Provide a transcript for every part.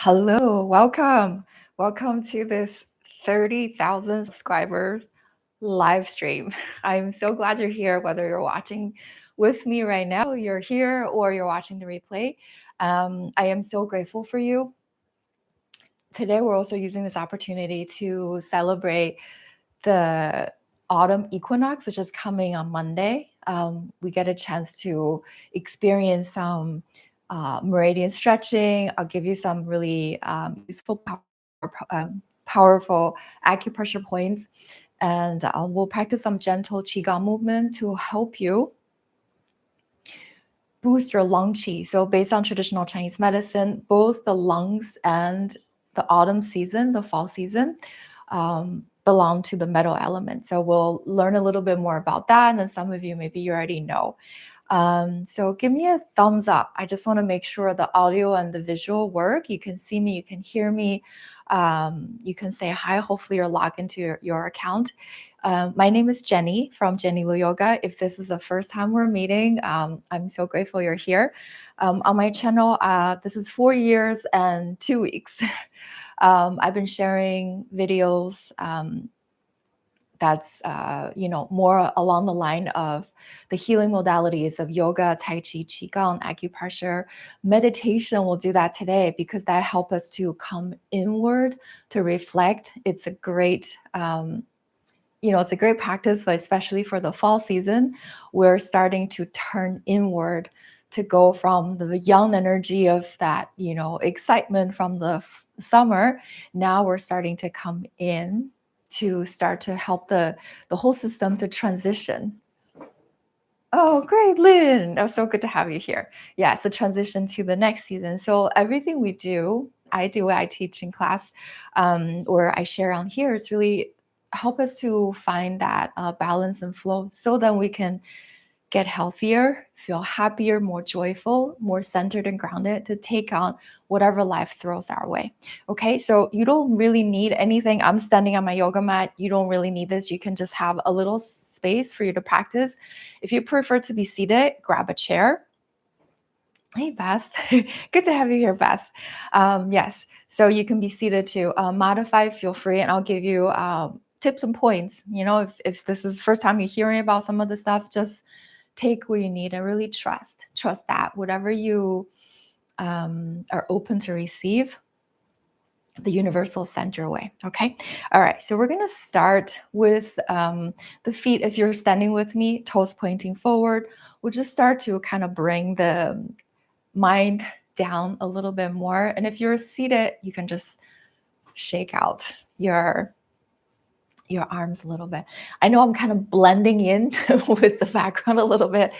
Hello, welcome. Welcome to this 30,000 subscribers live stream. I'm so glad you're here, whether you're watching with me right now, you're here, or you're watching the replay. I am so grateful for you. Today, we're also using this opportunity to celebrate the autumn equinox, which is coming on Monday. We get a chance to experience some meridian stretching. I'll give you some really useful, powerful acupressure points, and we'll practice some gentle Qigong movement to help you boost your lung qi. So based on traditional Chinese medicine, both the lungs and the autumn season, the fall season, belong to the metal element. So we'll learn a little bit more about that. And some of you, maybe you already know. So give me a thumbs up. I just want to make sure the audio and the visual work. You can see me, you can hear me. You can say hi. Hopefully you're logged into your account. My name is Jenny from Jenny Lu Yoga. If this is the first time we're meeting, I'm so grateful you're here. On my channel, this is 4 years and 2 weeks. I've been sharing videos that's more along the line of the healing modalities of yoga, tai chi, qigong, acupressure, meditation. We'll do that today because that helps us to come inward, to reflect. It's a great it's a great practice, but especially for the fall season, we're starting to turn inward to go from the young energy of that, excitement from the summer. Now we're starting to come in to start to help the whole system to transition. Oh, great, Lynn. Oh, so good to have you here. Yeah, it's a transition to the next season. So everything we do, I teach in class, or I share on here, it's really help us to find that balance and flow so then we can get healthier, feel happier, more joyful, more centered and grounded to take on whatever life throws our way. Okay, so you don't really need anything. I'm standing on my yoga mat. You don't really need this. You can just have a little space for you to practice. If you prefer to be seated, grab a chair. Hey, Beth. Good to have you here, Beth. Yes, so you can be seated too. Modify, feel free, and I'll give you tips and points. If this is the first time you're hearing about some of the stuff, just take what you need and really trust that whatever you are open to receive, the universe will send your way. Okay. All right. So we're going to start with the feet. If you're standing with me, toes pointing forward, we'll just start to kind of bring the mind down a little bit more. And if you're seated, you can just shake out your arms a little bit. I know I'm kind of blending in with the background a little bit,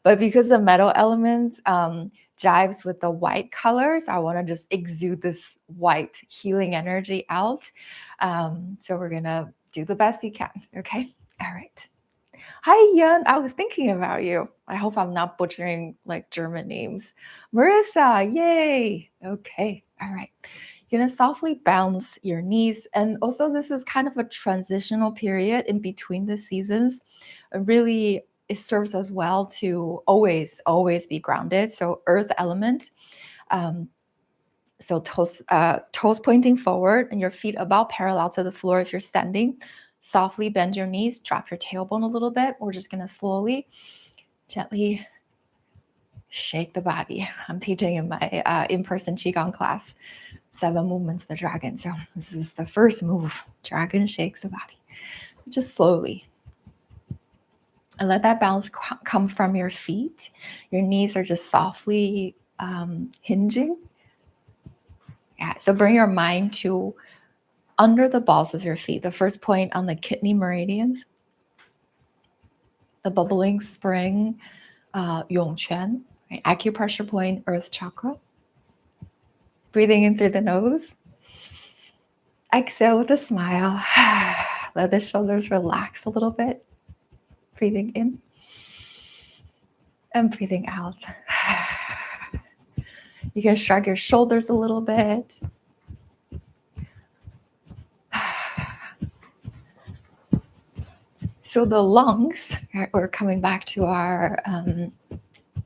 but because the metal element jives with the white colors, I want to just exude this white healing energy out. So we're going to do the best we can. Okay. All right. Hi, Yan. I was thinking about you. I hope I'm not butchering like German names. Marissa, yay. Okay. All right. You're going to softly bounce your knees. And also, this is kind of a transitional period in between the seasons. Really, it serves us well to always be grounded. So, earth element. So toes pointing forward and your feet about parallel to the floor if you're standing. Softly bend your knees, drop your tailbone a little bit. We're just going to slowly, gently shake the body. I'm teaching in my in-person Qigong class, 7 movements of the dragon. So this is the first move. Dragon shakes the body. Just slowly. And let that balance come from your feet. Your knees are just softly hinging. Yeah, so bring your mind to under the balls of your feet, the first point on the kidney meridians, the bubbling spring, Yongquan, right? Acupressure point, earth chakra. Breathing in through the nose. Exhale with a smile. Let the shoulders relax a little bit. Breathing in and breathing out. You can shrug your shoulders a little bit. So the lungs, right, we're coming back to our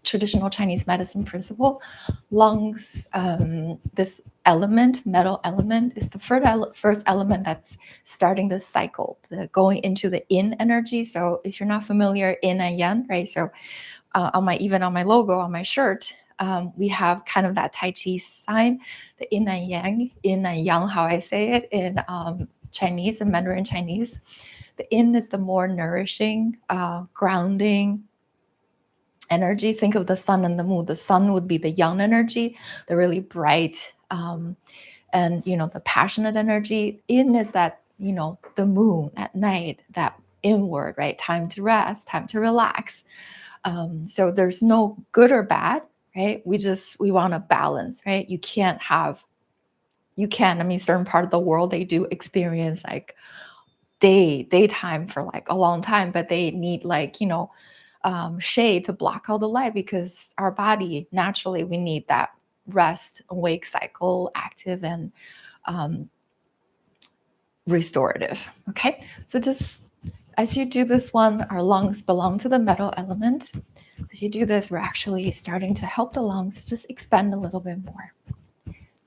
traditional Chinese medicine principle, lungs, this element, metal element, is the first element that's starting this cycle, the going into the yin energy. So if you're not familiar, yin and yang, right? So on my logo, on my shirt, we have kind of that Tai Chi sign, the yin and yang, how I say it in Chinese and Mandarin Chinese. The yin is the more nourishing, grounding energy. Think of the sun and the moon. The sun would be the yang energy, the really bright, and the passionate energy. Yin is that, the moon at night, that inward, right? Time to rest, time to relax. So there's no good or bad, right? We want a balance, right? You can, certain part of the world, they do experience like daytime for like a long time, but they need like, shade to block all the light, because our body, naturally, we need that rest, awake cycle, active and restorative. Okay. So just as you do this one, our lungs belong to the metal element. As you do this, we're actually starting to help the lungs just expand a little bit more.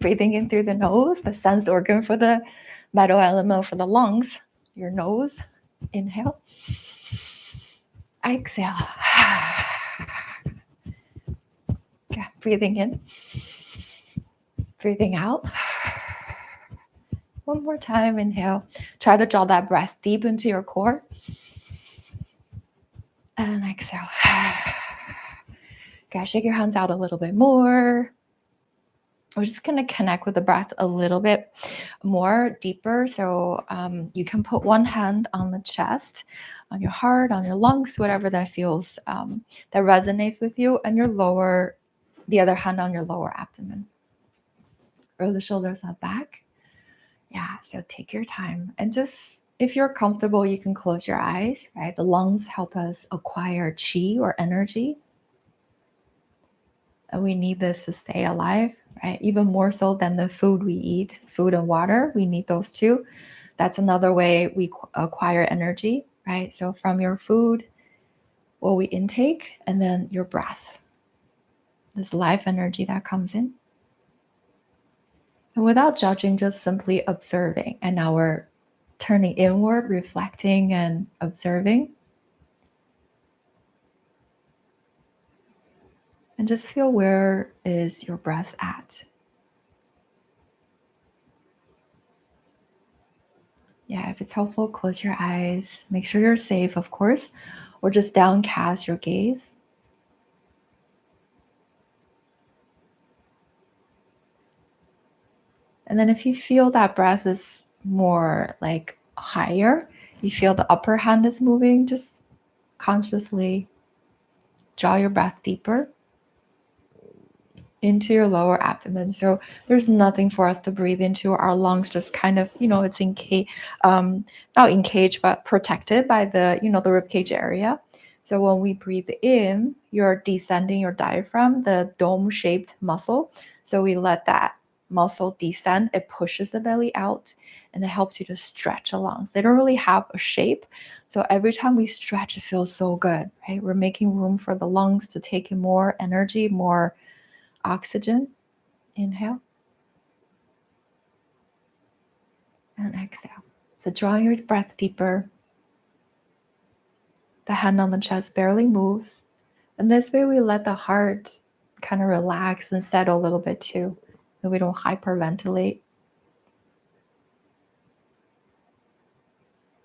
Breathing in through the nose, the sense organ for the metal element for the lungs, your nose. Inhale. Exhale. Okay, breathing in. Breathing out. One more time, inhale. Try to draw that breath deep into your core. And exhale. Okay, shake your hands out a little bit more. We're just going to connect with the breath a little bit more deeper. So you can put one hand on the chest, on your heart, on your lungs, whatever that feels, that resonates with you, and the other hand on your lower abdomen. Roll the shoulders up back. Yeah, so take your time. And just, if you're comfortable, you can close your eyes, right? The lungs help us acquire qi or energy. And we need this to stay alive, right? Even more so than the food we eat, food and water, we need those too. That's another way we acquire energy, right? So from your food, what we intake, and then your breath, this life energy that comes in. And without judging, just simply observing. And now we're turning inward, reflecting and observing. And just feel, where is your breath at? Yeah, if it's helpful, close your eyes. Make sure you're safe, of course, or just downcast your gaze. And then if you feel that breath is more like higher, you feel the upper hand is moving, just consciously draw your breath deeper into your lower abdomen. So there's nothing for us to breathe into. Our lungs just kind of, it's not encaged, but protected by the, the rib cage area. So when we breathe in, you're descending your diaphragm, the dome-shaped muscle. So we let that muscle descend. It pushes the belly out, and it helps you to stretch the lungs. They don't really have a shape. So every time we stretch, it feels so good, right? We're making room for the lungs to take in more energy, more oxygen. Inhale and exhale. So draw your breath deeper. The hand on the chest barely moves. And this way we let the heart kind of relax and settle a little bit too, so we don't hyperventilate.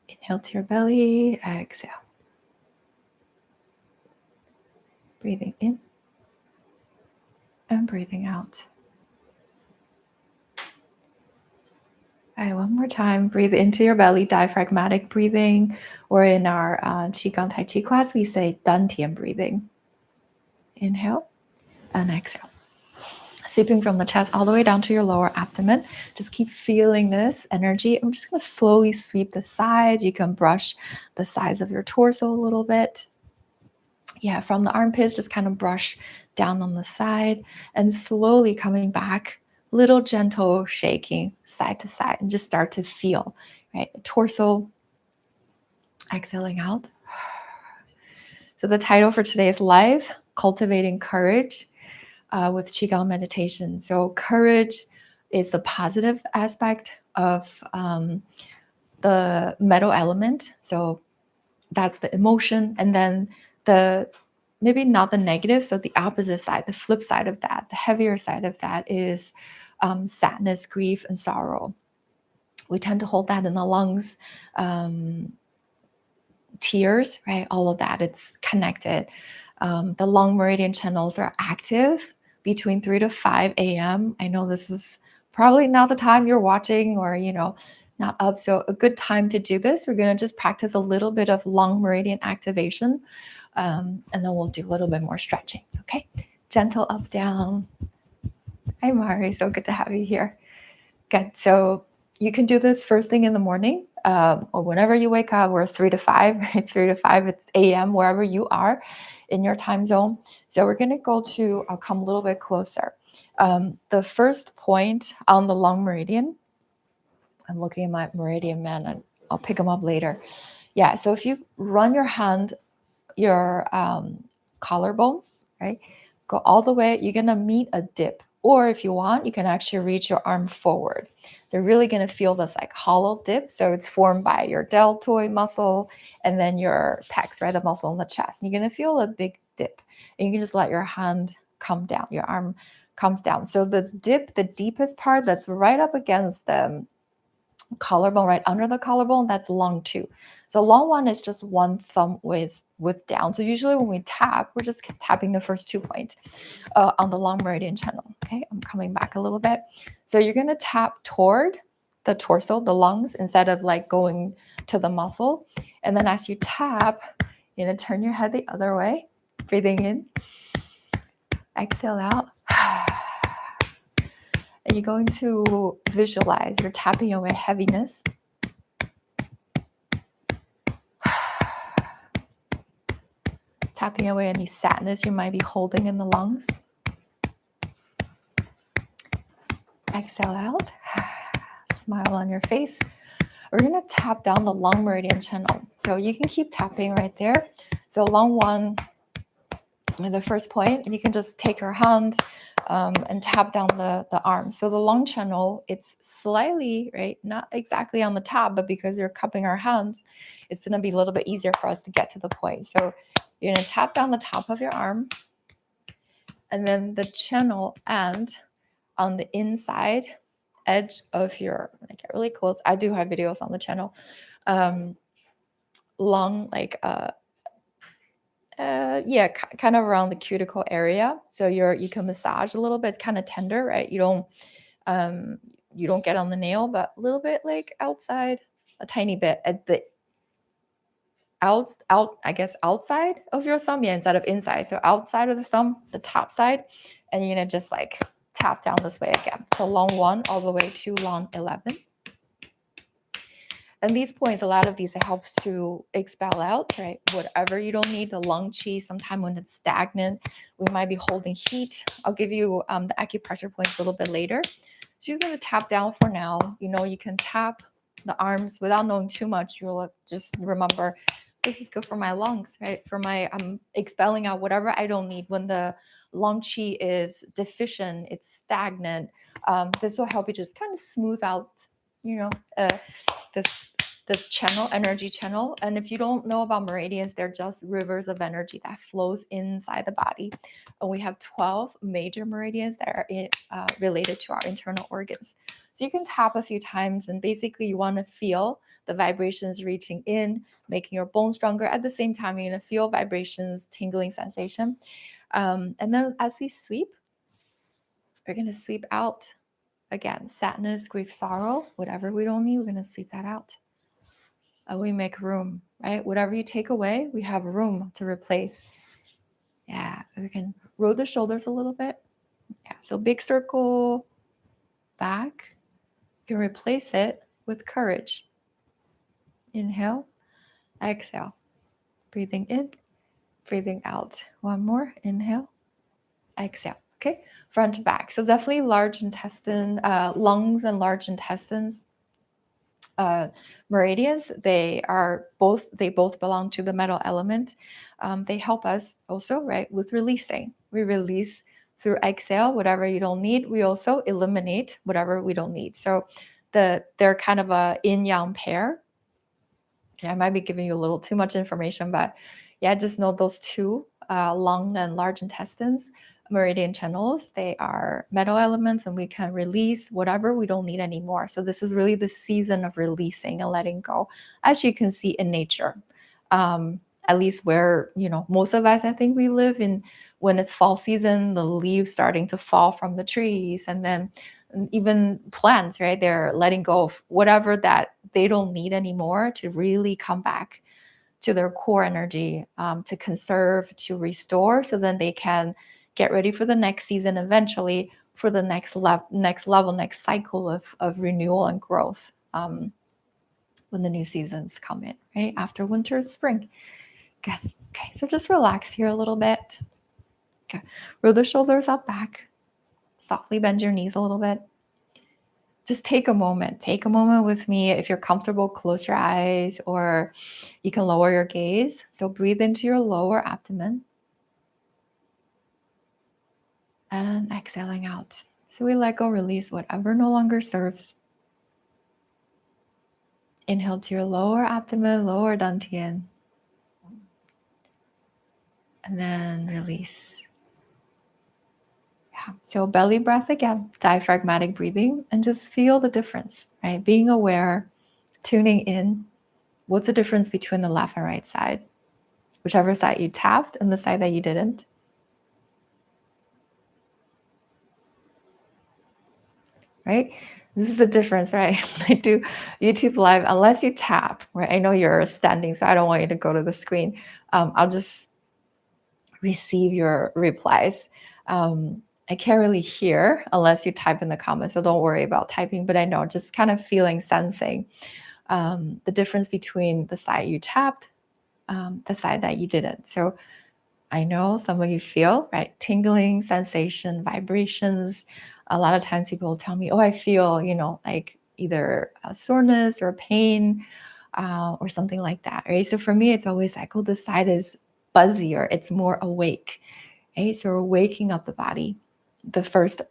Inhale to your belly, exhale. Breathing in and breathing out. All right, one more time. Breathe into your belly, diaphragmatic breathing, or in our Qigong Tai Chi class, we say dantian breathing. Inhale and exhale. Sweeping from the chest all the way down to your lower abdomen. Just keep feeling this energy. I'm just going to slowly sweep the sides. You can brush the sides of your torso a little bit. Yeah, from the armpits, just kind of brush down on the side and slowly coming back, little gentle shaking side to side, and just start to feel, right? The torso, exhaling out. So the title for today is Life cultivating courage with Qigong meditation. So courage is the positive aspect of the metal element. So that's the emotion. And then the maybe not the negative, so the opposite side, the flip side of that, the heavier side of that is sadness, grief, and sorrow. We tend to hold that in the lungs. Tears, right? All of that, it's connected. The lung meridian channels are active between 3 to 5 a.m. I know this is probably not the time you're watching or, not up. So a good time to do this. We're going to just practice a little bit of lung meridian activation. And then we'll do a little bit more stretching. Okay. Gentle up, down. Hi, Mari. So good to have you here. Good. So you can do this first thing in the morning or whenever you wake up. We're 3 to 5, right? 3 to 5, it's a.m. wherever you are in your time zone. So we're going to go to, I'll come a little bit closer. The first point on the lung meridian, I'm looking at my meridian man and I'll pick them up later. Yeah. So if you run your hand, your collarbone, right? Go all the way, you're going to meet a dip. Or if you want, you can actually reach your arm forward. So you're really going to feel this like hollow dip. So it's formed by your deltoid muscle and then your pecs, right? The muscle in the chest. And you're going to feel a big dip. And you can just let your hand come down. Your arm comes down. So the dip, the deepest part that's right up against the collarbone, right under the collarbone, that's lung 2. So lung 1 is just one thumb width down. So usually when we tap, we're just tapping the first 2 points on the lung meridian channel. Okay, I'm coming back a little bit. So you're going to tap toward the torso, the lungs, instead of like going to the muscle. And then as you tap, you're going to turn your head the other way, breathing in, exhale out. And you're going to visualize you're tapping away heaviness. Tapping away any sadness you might be holding in the lungs. Exhale out. Smile on your face. We're going to tap down the lung meridian channel. So you can keep tapping right there. So lung 1, the first point, and you can just take your hand and tap down the arm. So the lung channel, it's slightly, right, not exactly on the top, but because you're cupping our hands, it's going to be a little bit easier for us to get to the point. So you're going to tap down the top of your arm, and then the channel end on the inside edge of your, when I get really close, I do have videos on the channel, lung, like kind of around the cuticle area. So you can massage a little bit. It's kind of tender, right? You don't get on the nail, but a little bit like outside, a tiny bit at the I guess outside of your thumb, yeah, instead of inside. So outside of the thumb, the top side, and you're gonna just like tap down this way again. So lung 1 all the way to lung 11. And these points, a lot of these, it helps to expel out, right? Whatever you don't need, the lung qi. Sometimes when it's stagnant, we might be holding heat. I'll give you the acupressure points a little bit later. So you're going to tap down for now. You can tap the arms without knowing too much. You'll just remember, this is good for my lungs, right? I'm expelling out whatever I don't need. When the lung qi is deficient, it's stagnant. This will help you just kind of smooth out, this channel, energy channel. And if you don't know about meridians, they're just rivers of energy that flows inside the body. And we have 12 major meridians that are related to our internal organs. So you can tap a few times, and basically you want to feel the vibrations reaching in, making your bones stronger. At the same time, you're going to feel vibrations, tingling sensation. And then as we sweep, we're going to sweep out again, sadness, grief, sorrow, whatever we don't need, we're going to sweep that out. We make room, right? Whatever you take away, we have room to replace. Yeah, we can roll the shoulders a little bit. Yeah, so big circle back. You can replace it with courage. Inhale, exhale. Breathing in, breathing out. One more, inhale, exhale. Okay, front to back. So definitely large intestine, lungs and large intestines. meridians, they both belong to the metal element. They help us also, right, with releasing. We release through exhale whatever you don't need. We also eliminate whatever we don't need. So they're kind of a yin yang pair. Okay, I might be giving you a little too much information, but yeah, just know those two, lung and large intestines, meridian channels, they are metal elements, and we can release whatever we don't need anymore. So this is really the season of releasing and letting go, as you can see in nature. At least where, most of us, I think we live in, when it's fall season, the leaves starting to fall from the trees, and then even plants, right? They're letting go of whatever that they don't need anymore to really come back to their core energy, to conserve, to restore, so then they can get ready for the next season eventually, for the next level, next cycle of renewal and growth, when the new seasons come in, right? After winter, spring. Good. Okay, so just relax here a little bit. Okay, roll the shoulders up back. Softly bend your knees a little bit. Just take a moment. Take a moment with me. If you're comfortable, close your eyes, or you can lower your gaze. So breathe into your lower abdomen and exhaling out. So we let go, release whatever no longer serves. Inhale to your lower abdomen, lower dantian, and then release. Yeah. So belly breath again, diaphragmatic breathing, and just feel the difference, right? Being aware, tuning in. What's the difference between the left and right side? Whichever side you tapped and the side that you didn't. Right? This is the difference, right? When I do YouTube live, unless you tap, right? I know you're standing, so I don't want you to go to the screen. I'll just receive your replies. I can't really hear unless you type in the comments, so don't worry about typing, but I know, just kind of feeling, sensing the difference between the side you tapped, the side that you didn't. So I know some of you feel, right, tingling sensation, vibrations. A lot of times people will tell me, oh, I feel, like either a soreness or pain, or something like that, right? So for me, it's always like, oh, this side is buzzier, it's more awake, right? So we're waking up the body. The first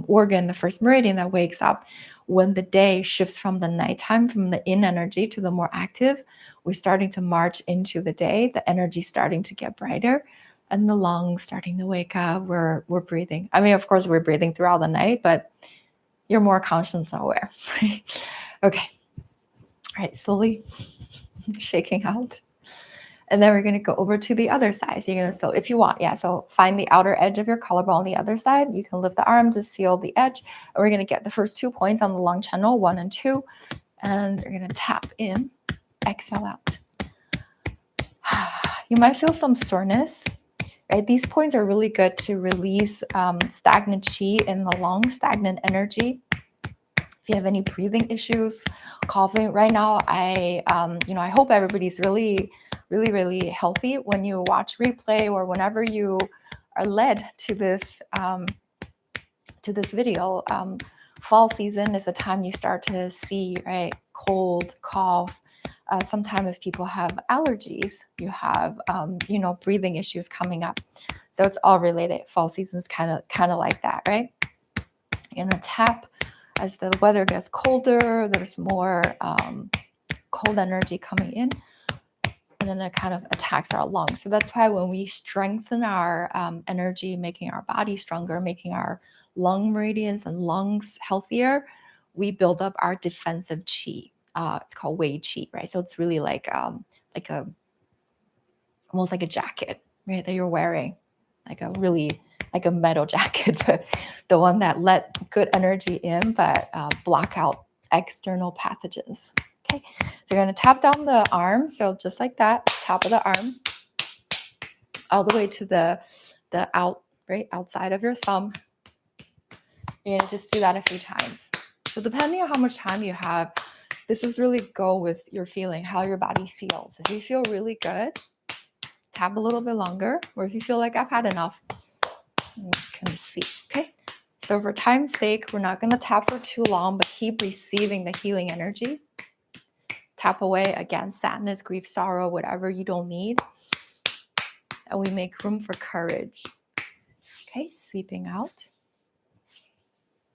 organ, the first meridian that wakes up when the day shifts from the nighttime, from the in energy to the more active, we're starting to march into the day, the energy starting to get brighter, and the lungs starting to wake up. We're breathing. I mean, of course, we're breathing throughout the night, but you're more conscious and aware, right? Okay. All right, slowly shaking out. And then we're going to go over to the other side. So you're going to, so if you want, so find the outer edge of your collarbone on the other side. You can lift the arm, just feel the edge. And we're going to get the first 2 points on the lung channel, 1 and 2. And we're going to tap in, exhale out. You might feel some soreness, right? These points are really good to release stagnant chi in the lungs, stagnant energy. If you have any breathing issues, coughing, right now, I hope everybody's really, really, really healthy. When you watch replay or whenever you are led to this video, fall season is the time you start to see, right, cold, cough. Sometimes if people have allergies, you have, breathing issues coming up. So it's all related. Fall season's kind of like that, right? You're gonna tap. As the weather gets colder, there's more cold energy coming in, and then it kind of attacks our lungs. So that's why when we strengthen our energy, making our body stronger, making our lung meridians and lungs healthier, we build up our defensive chi. It's called wei chi, right? So it's really like almost like a jacket, right, that you're wearing, like a metal jacket, but the one that let good energy in, but block out external pathogens. Okay, so you're going to tap down the arm, so just like that, top of the arm, all the way to the outside of your thumb. You're going to just do that a few times. So depending on how much time you have, this is really go with your feeling, how your body feels. If you feel really good, tap a little bit longer, or if you feel like I've had enough, you can sleep. Okay, so for time's sake, we're not going to tap for too long, but keep receiving the healing energy. tap away again, sadness, grief, sorrow, whatever you don't need. And we make room for courage. Okay, sweeping out.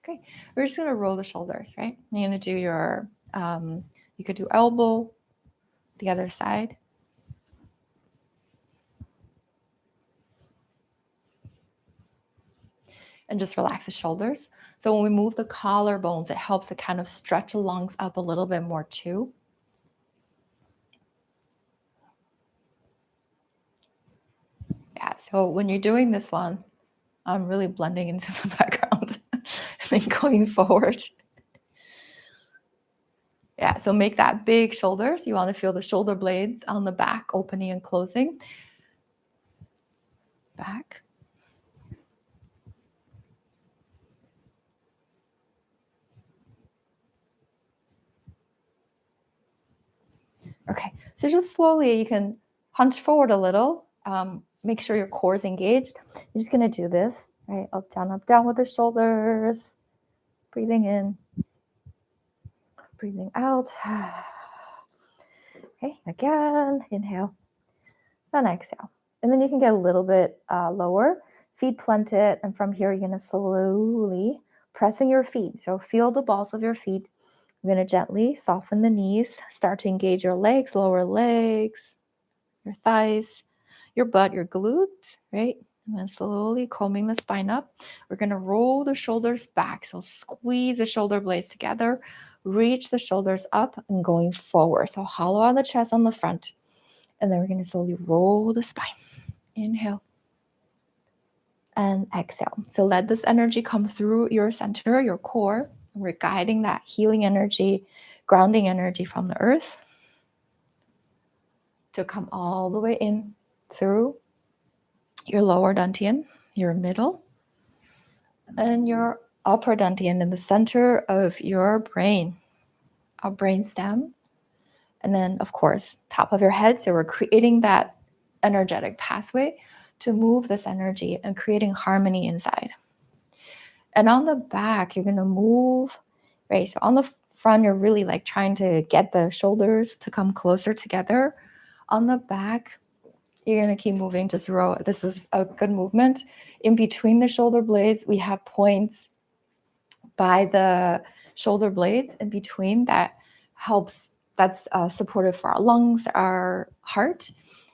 Okay, we're just gonna roll the shoulders, right? You're gonna do your, you could do elbow, the other side. And just relax the shoulders. So when we move the collarbones, it helps to kind of stretch the lungs up a little bit more too. Yeah, so when you're doing this one, I'm really blending into the background and going forward. Yeah, so make that big shoulders. You want to feel the shoulder blades on the back opening and closing. Back. Okay, so just slowly you can hunch forward a little. Make sure your core is engaged. You're just going to do this, right? Up, down with the shoulders. Breathing in, breathing out. Okay, again, inhale, then exhale. And then you can get a little bit lower, feet planted, and from here you're gonna slowly pressing your feet. So feel the balls of your feet. You're gonna gently soften the knees, start to engage your legs, lower legs, your thighs, your butt, your glutes, right? And then slowly combing the spine up. We're gonna roll the shoulders back. So squeeze the shoulder blades together, reach the shoulders up and going forward. So hollow out the chest on the front. And then we're gonna slowly roll the spine. Inhale and exhale. So let this energy come through your center, your core. We're guiding that healing energy, grounding energy from the earth to come all the way in through your lower dantian, your middle, and your upper dantian in the center of your brain, our brain stem. And then, of course, top of your head. So we're creating that energetic pathway to move this energy and creating harmony inside. And on the back, you're going to move, right? So on the front, you're really like trying to get the shoulders to come closer together. On the back, you're going to keep moving, just row. This is a good movement. In between the shoulder blades, we have points by the shoulder blades in between that helps, that's supportive for our lungs, our heart,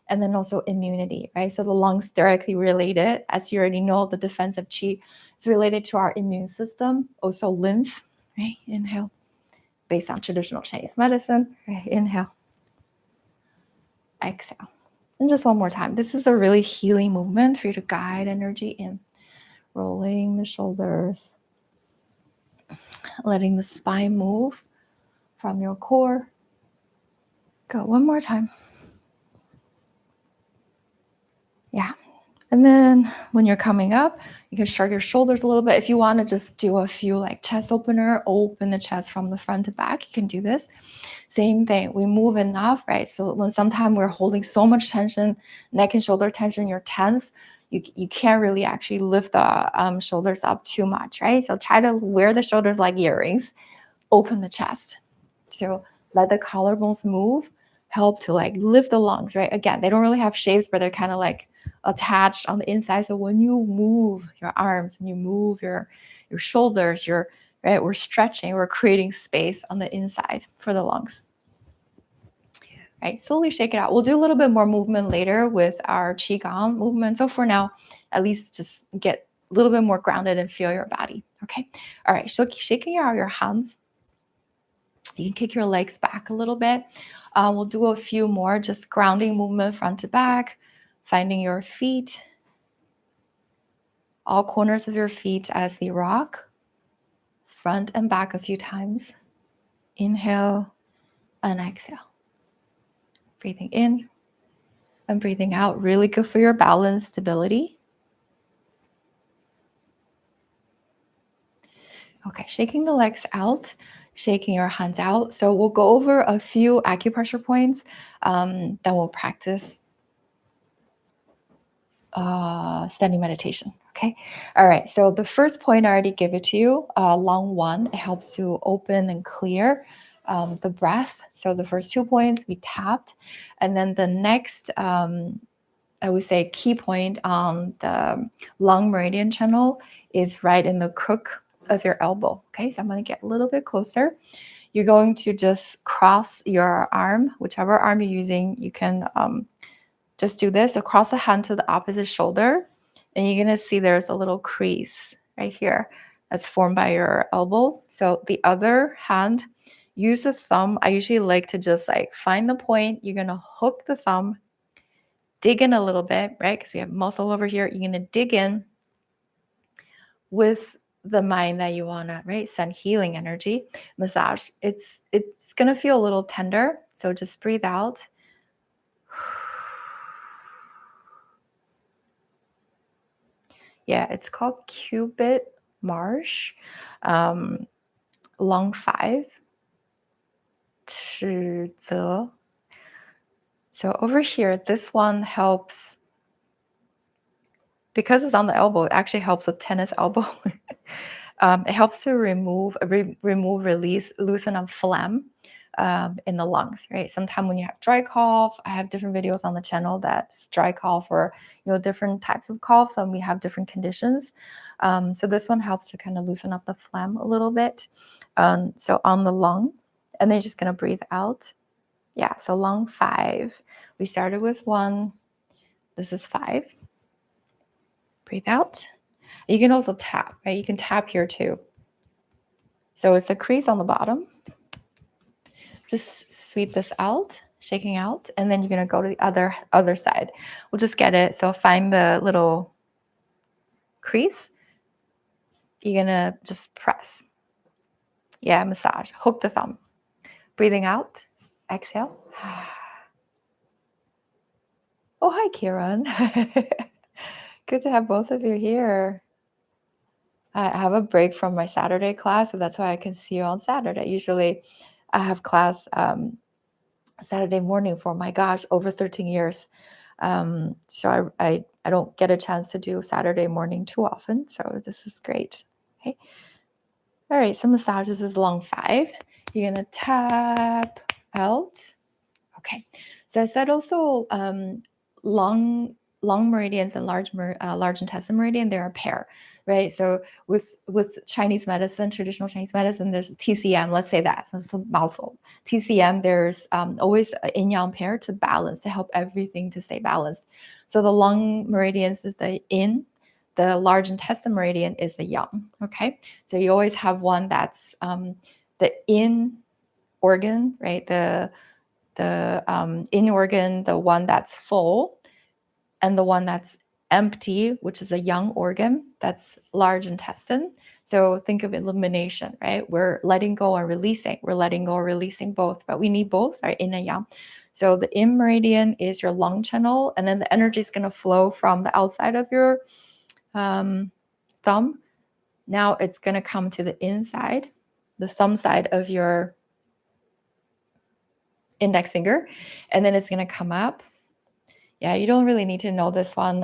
and then also immunity, right? So the lungs directly related, as you already know, the defensive chi is related to our immune system, also lymph, right? Inhale, based on traditional Chinese medicine, right? Inhale, exhale. And just one more time. This is a really healing movement for you to guide energy in. Rolling the shoulders, letting the spine move from your core. Go one more time. Yeah. And then when you're coming up, you can shrug your shoulders a little bit. If you want to just do a few like chest opener, open the chest from the front to back, you can do this. Same thing. We move enough, right? So when sometimes we're holding so much tension, neck and shoulder tension, you're tense, you can't really actually lift the shoulders up too much, right? So try to wear the shoulders like earrings, open the chest. So let the collarbones move, help to like lift the lungs, right? Again, they don't really have shapes, but they're kind of like attached on the inside. So when you move your arms, when you move your shoulders, right, we're stretching, we're creating space on the inside for the lungs. Right, slowly shake it out. We'll do a little bit more movement later with our Qigong movement. So for now, at least just get a little bit more grounded and feel your body. Okay. All right. So shaking out your hands. You can kick your legs back a little bit. We'll do a few more, just grounding movement front to back, finding your feet, all corners of your feet as we rock, front and back a few times. Inhale and exhale. Breathing in and breathing out. Really good for your balance, stability. Okay, shaking the legs out, shaking your hands out. So we'll go over a few acupressure points. Then we'll practice standing meditation. Okay. All right. So the first point I already gave it to you, long one. It helps to open and clear the breath. So the first 2 points we tapped, and then the next, I would say, key point on the lung meridian channel is right in the crook of your elbow. Okay, so I'm going to get a little bit closer. You're going to just cross your arm, whichever arm you're using. You can just do this across the hand to the opposite shoulder, and you're going to see there's a little crease right here that's formed by your elbow. So the other hand, use the thumb. I usually like to just like find the point. You're going to hook the thumb, dig in a little bit, right? Because we have muscle over here. You're going to dig in with the mind that you want to, right, send healing energy, massage. It's going to feel a little tender. So just breathe out. Yeah, it's called Cupid Marsh, lung 5, 指责. So over here, this one helps, because it's on the elbow, it actually helps with tennis elbow. It helps to remove, release, loosen up phlegm in the lungs, right? Sometimes when you have dry cough, I have different videos on the channel that's dry cough, or different types of cough, and we have different conditions. So this one helps to kind of loosen up the phlegm a little bit. So on the lung, and then you're just gonna breathe out. Yeah, so lung 5. We started with 1. This is 5. Breathe out. You can also tap, right? You can tap here too. So it's the crease on the bottom. Just sweep this out, shaking out, and then you're gonna go to the other side. We'll just get it. So find the little crease. You're gonna just press. Yeah, massage. Hook the thumb. Breathing out. Exhale. Oh, hi, Kieran. Good to have both of you here. I have a break from my Saturday class, so that's why I can see you on Saturday. Usually I have class Saturday morning for, my gosh, over 13 years. So I don't get a chance to do Saturday morning too often. So this is great. Okay. All right. So massages is lung 5. You're going to tap out. Okay. So I said also lung meridians and large intestine meridian, they're a pair, right? So with Chinese medicine, traditional Chinese medicine, there's TCM, let's say that, so it's a mouthful. TCM, there's always an yin-yang pair to balance, to help everything to stay balanced. So the lung meridians is the yin, the large intestine meridian is the yang, okay? So you always have one that's the yin organ, right? The in organ, the one that's full, and the one that's empty, which is a yang organ, that's large intestine. So think of elimination, right? We're letting go and releasing. We're letting go and releasing both, but we need both, right? Yin and yang. So the in meridian is your lung channel, and then the energy is going to flow from the outside of your thumb. Now it's going to come to the inside, the thumb side of your index finger, and then it's going to come up. Yeah, you don't really need to know this one.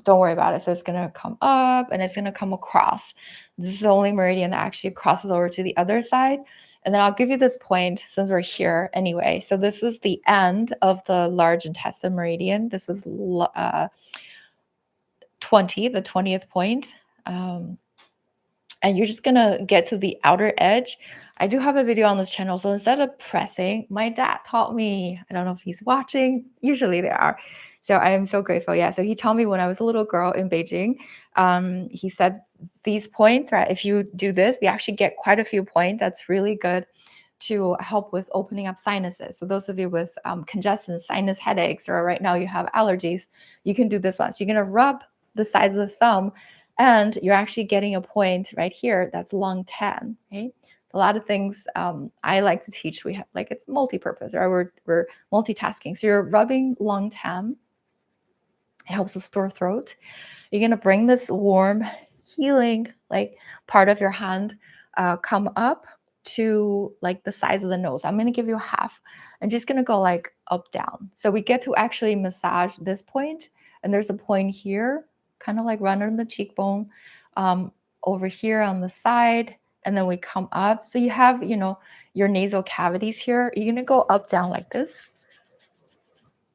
Don't worry about it. So it's going to come up and it's going to come across. This is the only meridian that actually crosses over to the other side. And then I'll give you this point since we're here anyway. So this was the end of the large intestine meridian. This is 20, the 20th point. And you're just gonna get to the outer edge. I do have a video on this channel, so instead of pressing, my dad taught me, I don't know if he's watching, usually they are. So I am so grateful. Yeah, so he taught me when I was a little girl in Beijing. He said these points, right? If you do this, we actually get quite a few points. That's really good to help with opening up sinuses. So those of you with congestion, sinus headaches, or right now you have allergies, you can do this one. So you're gonna rub the sides of the thumb, and you're actually getting a point right here that's lung 10, right? A lot of things I like to teach, we have, like, it's multi-purpose, right? We're multitasking. So you're rubbing lung 10. It helps with sore throat. You're going to bring this warm, healing, like, part of your hand come up to, like, the sides of the nose. I'm going to give you half. I'm just going to go, like, up, down. So we get to actually massage this point, and there's a point here, kind of like right under the cheekbone, over here on the side, and then we come up. So you have, your nasal cavities here. You're going to go up, down like this.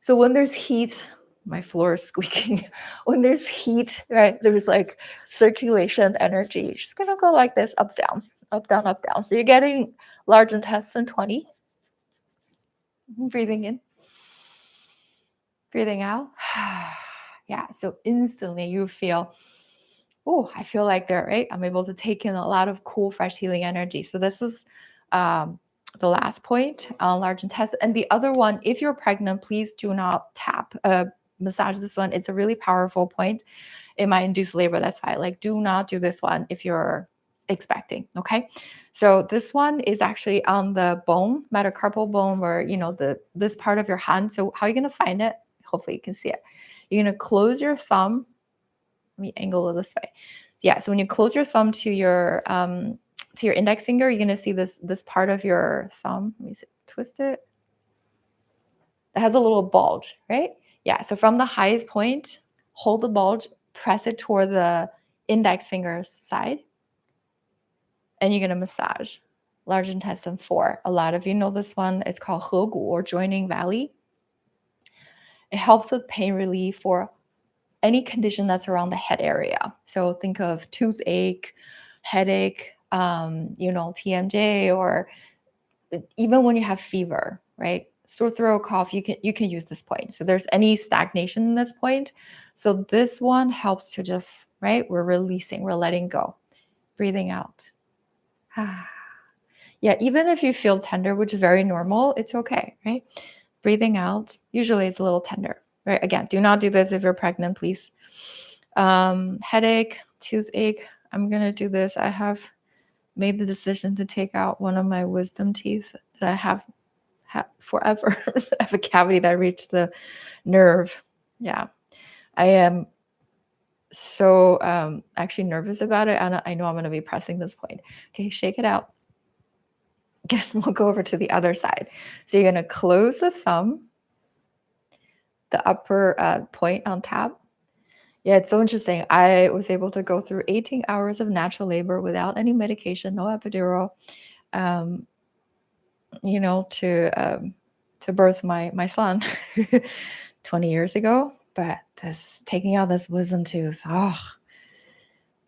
So when there's heat, my floor is squeaking. When there's heat, right, there's like circulation energy. You're just going to go like this, up, down, up, down, up, down. So you're getting large intestine 20. Breathing in, breathing out. Yeah, so instantly you feel, oh, I feel like they're right. I'm able to take in a lot of cool, fresh, healing energy. So this is the last point, large intestine. And the other one, if you're pregnant, please do not tap, massage this one. It's a really powerful point. It might induce labor. That's why, like, do not do this one if you're expecting. Okay, so this one is actually on the bone, metacarpal bone, where this part of your hand. So how are you gonna find it? Hopefully you can see it. You're gonna close your thumb. Let me angle it this way. Yeah, so when you close your thumb to your index finger, you're gonna see this part of your thumb. Let me see, twist it. It has a little bulge, right? Yeah, so from the highest point, hold the bulge, press it toward the index finger's side, and you're gonna massage large intestine 4. A lot of you know this one. It's called He Gu, or joining valley. It helps with pain relief for any condition that's around the head area. So think of toothache, headache, TMJ, or even when you have fever, right? Sore throat, cough, you can use this point. So there's any stagnation in this point. So this one helps to just, right? We're releasing, we're letting go, breathing out. Yeah, even if you feel tender, which is very normal, it's okay, right? Breathing out, usually it's a little tender, right? Again, do not do this if you're pregnant, please. Headache, toothache, I'm gonna do this. I have made the decision to take out one of my wisdom teeth that I have forever. I have a cavity that reached the nerve. Yeah, I am so actually nervous about it. I know I'm gonna be pressing this point. Okay, shake it out. Again, we'll go over to the other side. So you're gonna close the thumb, the upper point on top. Yeah, it's so interesting. I was able to go through 18 hours of natural labor without any medication, no epidural, um, to birth my son 20 years ago. But this taking out this wisdom tooth,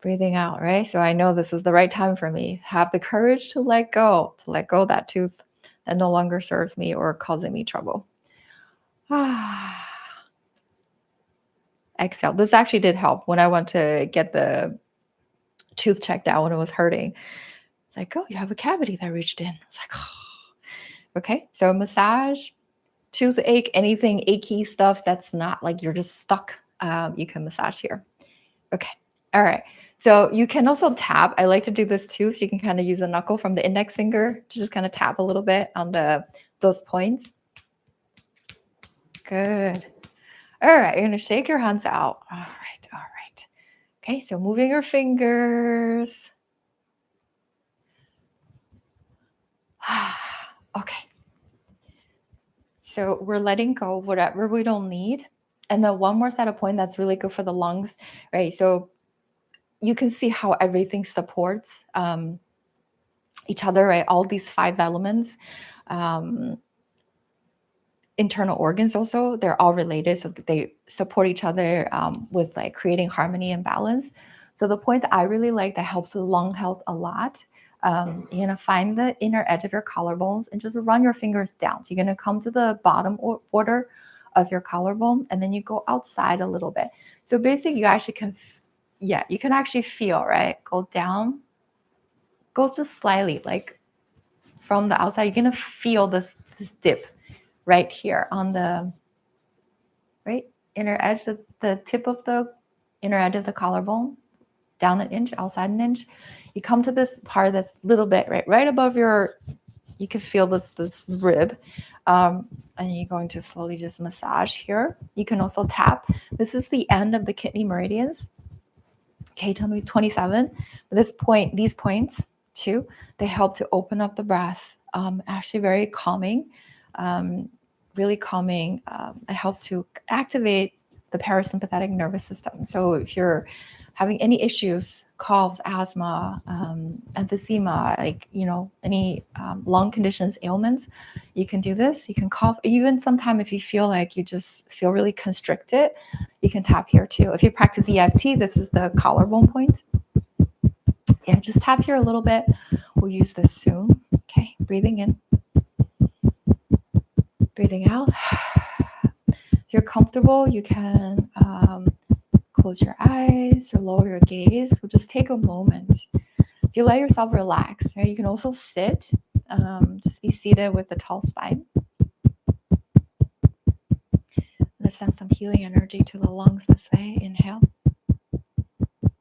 breathing out, right? So I know this is the right time for me. Have the courage to let go that tooth that no longer serves me or causing me trouble. Exhale. This actually did help when I went to get the tooth checked out when it was hurting. It's like, oh, you have a cavity that reached in. It's like, oh. Okay. So massage, toothache, anything achy stuff that's not like you're just stuck. You can massage here. Okay. All right. So you can also tap. I like to do this too. So you can kind of use a knuckle from the index finger to just kind of tap a little bit on those points. Good. All right. You're going to shake your hands out. All right. All right. Okay. So moving your fingers. Okay. So we're letting go of whatever we don't need. And then one more set of point that's really good for the lungs, right? So you can see how everything supports each other, right? All these 5 elements, internal organs also, they're all related. So they support each other with like creating harmony and balance. So the point that I really like that helps with lung health a lot, you're gonna find the inner edge of your collarbones and just run your fingers down. So you're gonna come to the bottom border of your collarbone, and then you go outside a little bit. So basically you actually can, you can actually feel, right? Go down, go just slightly, like from the outside, you're gonna feel this dip right here on the right inner edge, the tip of the inner edge of the collarbone, down an inch, outside an inch. You come to this part that's a little bit right above your, you can feel this rib, and you're going to slowly just massage here. You can also tap. This is the end of the kidney meridians. Okay, tell me 27. These points too, they help to open up the breath. Actually very calming, really calming. It helps to activate the parasympathetic nervous system. So if you're having any issues, coughs, asthma, emphysema, like, any lung conditions, ailments, you can do this. You can cough. Even sometimes if you feel like you just feel really constricted, you can tap here too. If you practice EFT, this is the collarbone point. Yeah, just tap here a little bit. We'll use this soon. Okay, breathing in, breathing out. If you're comfortable, you can close your eyes or lower your gaze. We'll just take a moment. If you let yourself relax, right, you can also sit. Just be seated with a tall spine. Let's send some healing energy to the lungs this way. Inhale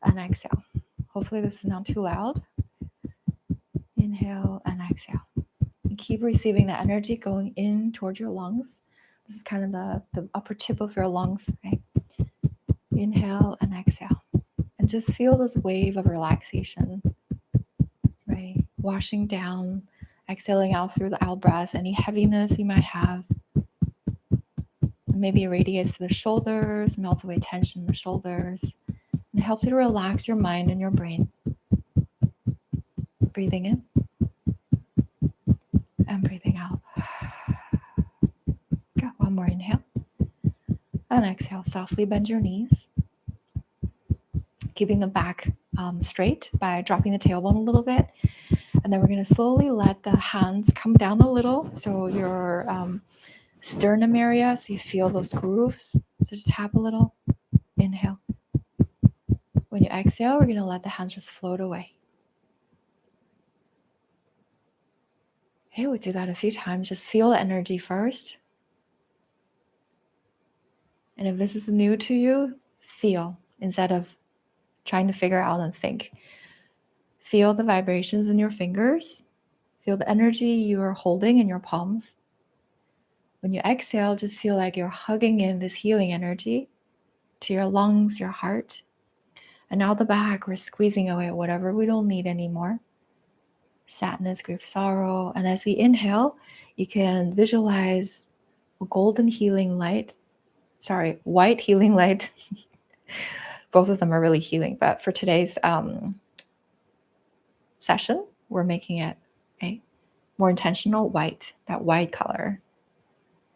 and exhale. Hopefully this is not too loud. Inhale and exhale. And keep receiving the energy going in towards your lungs. This is kind of the upper tip of your lungs, right? Inhale and exhale. And just feel this wave of relaxation, right? Washing down, exhaling out through the out breath, any heaviness you might have. Maybe it radiates to the shoulders, melts away tension in the shoulders, and it helps you to relax your mind and your brain. Breathing in and breathing out. Good. One more inhale. And exhale. Softly bend your knees. Keeping the back straight by dropping the tailbone a little bit. And then we're going to slowly let the hands come down a little. So your sternum area, so you feel those grooves. So just tap a little. Inhale. When you exhale, we're going to let the hands just float away. Okay, we'll do that a few times. Just feel the energy first. And if this is new to you, feel instead of trying to figure out and think. Feel the vibrations in your fingers. Feel the energy you are holding in your palms. When you exhale, just feel like you're hugging in this healing energy to your lungs, your heart. And out the back, we're squeezing away whatever we don't need anymore. Sadness, grief, sorrow. And as we inhale, you can visualize a golden healing light. White healing light. Both of them are really healing, but for today's session, we're making it more intentional white, that white color.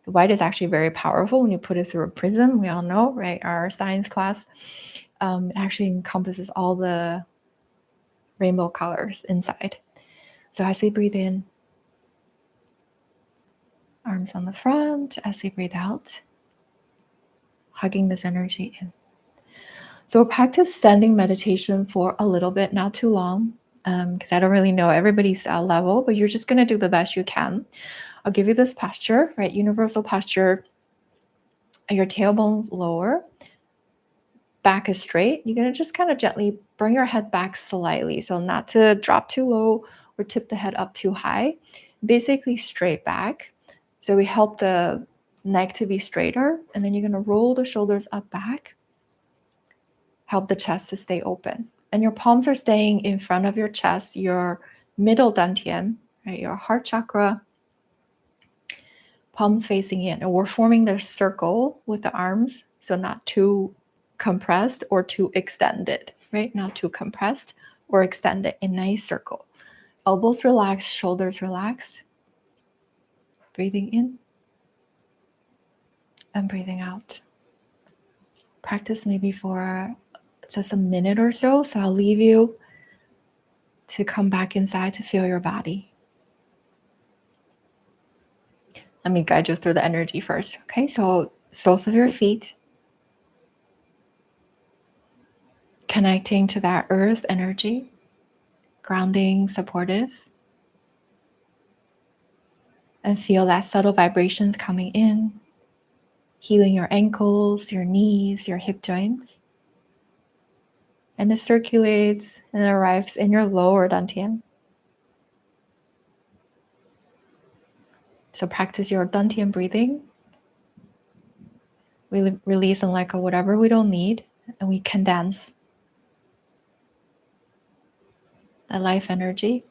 The white is actually very powerful when you put it through a prism. We all know, right? Our science class, it actually encompasses all the rainbow colors inside. So as we breathe in, arms on the front, as we breathe out, hugging this energy in. So we'll practice standing meditation for a little bit, not too long, because I don't really know everybody's level, but you're just going to do the best you can. I'll give you this posture, right? Universal posture. Your tailbone's lower, back is straight. You're going to just kind of gently bring your head back slightly. So not to drop too low or tip the head up too high. Basically straight back. So we help the neck to be straighter. And then you're going to roll the shoulders up back. Help the chest to stay open. And your palms are staying in front of your chest, your middle dantian, right? Your heart chakra. Palms facing in. And we're forming the circle with the arms. So not too compressed or too extended, right? Not too compressed or extended, in a nice circle. Elbows relaxed, shoulders relaxed. Breathing in and breathing out. Practice maybe for just a minute or so. So I'll leave you to come back inside to feel your body. Let me guide you through the energy first. Okay, so soles of your feet. Connecting to that earth energy. Grounding, supportive. And feel that subtle vibrations coming in. Healing your ankles, your knees, your hip joints. And it circulates and arrives in your lower dantian. So practice your dantian breathing. We release and let go whatever we don't need, and we condense that life energy.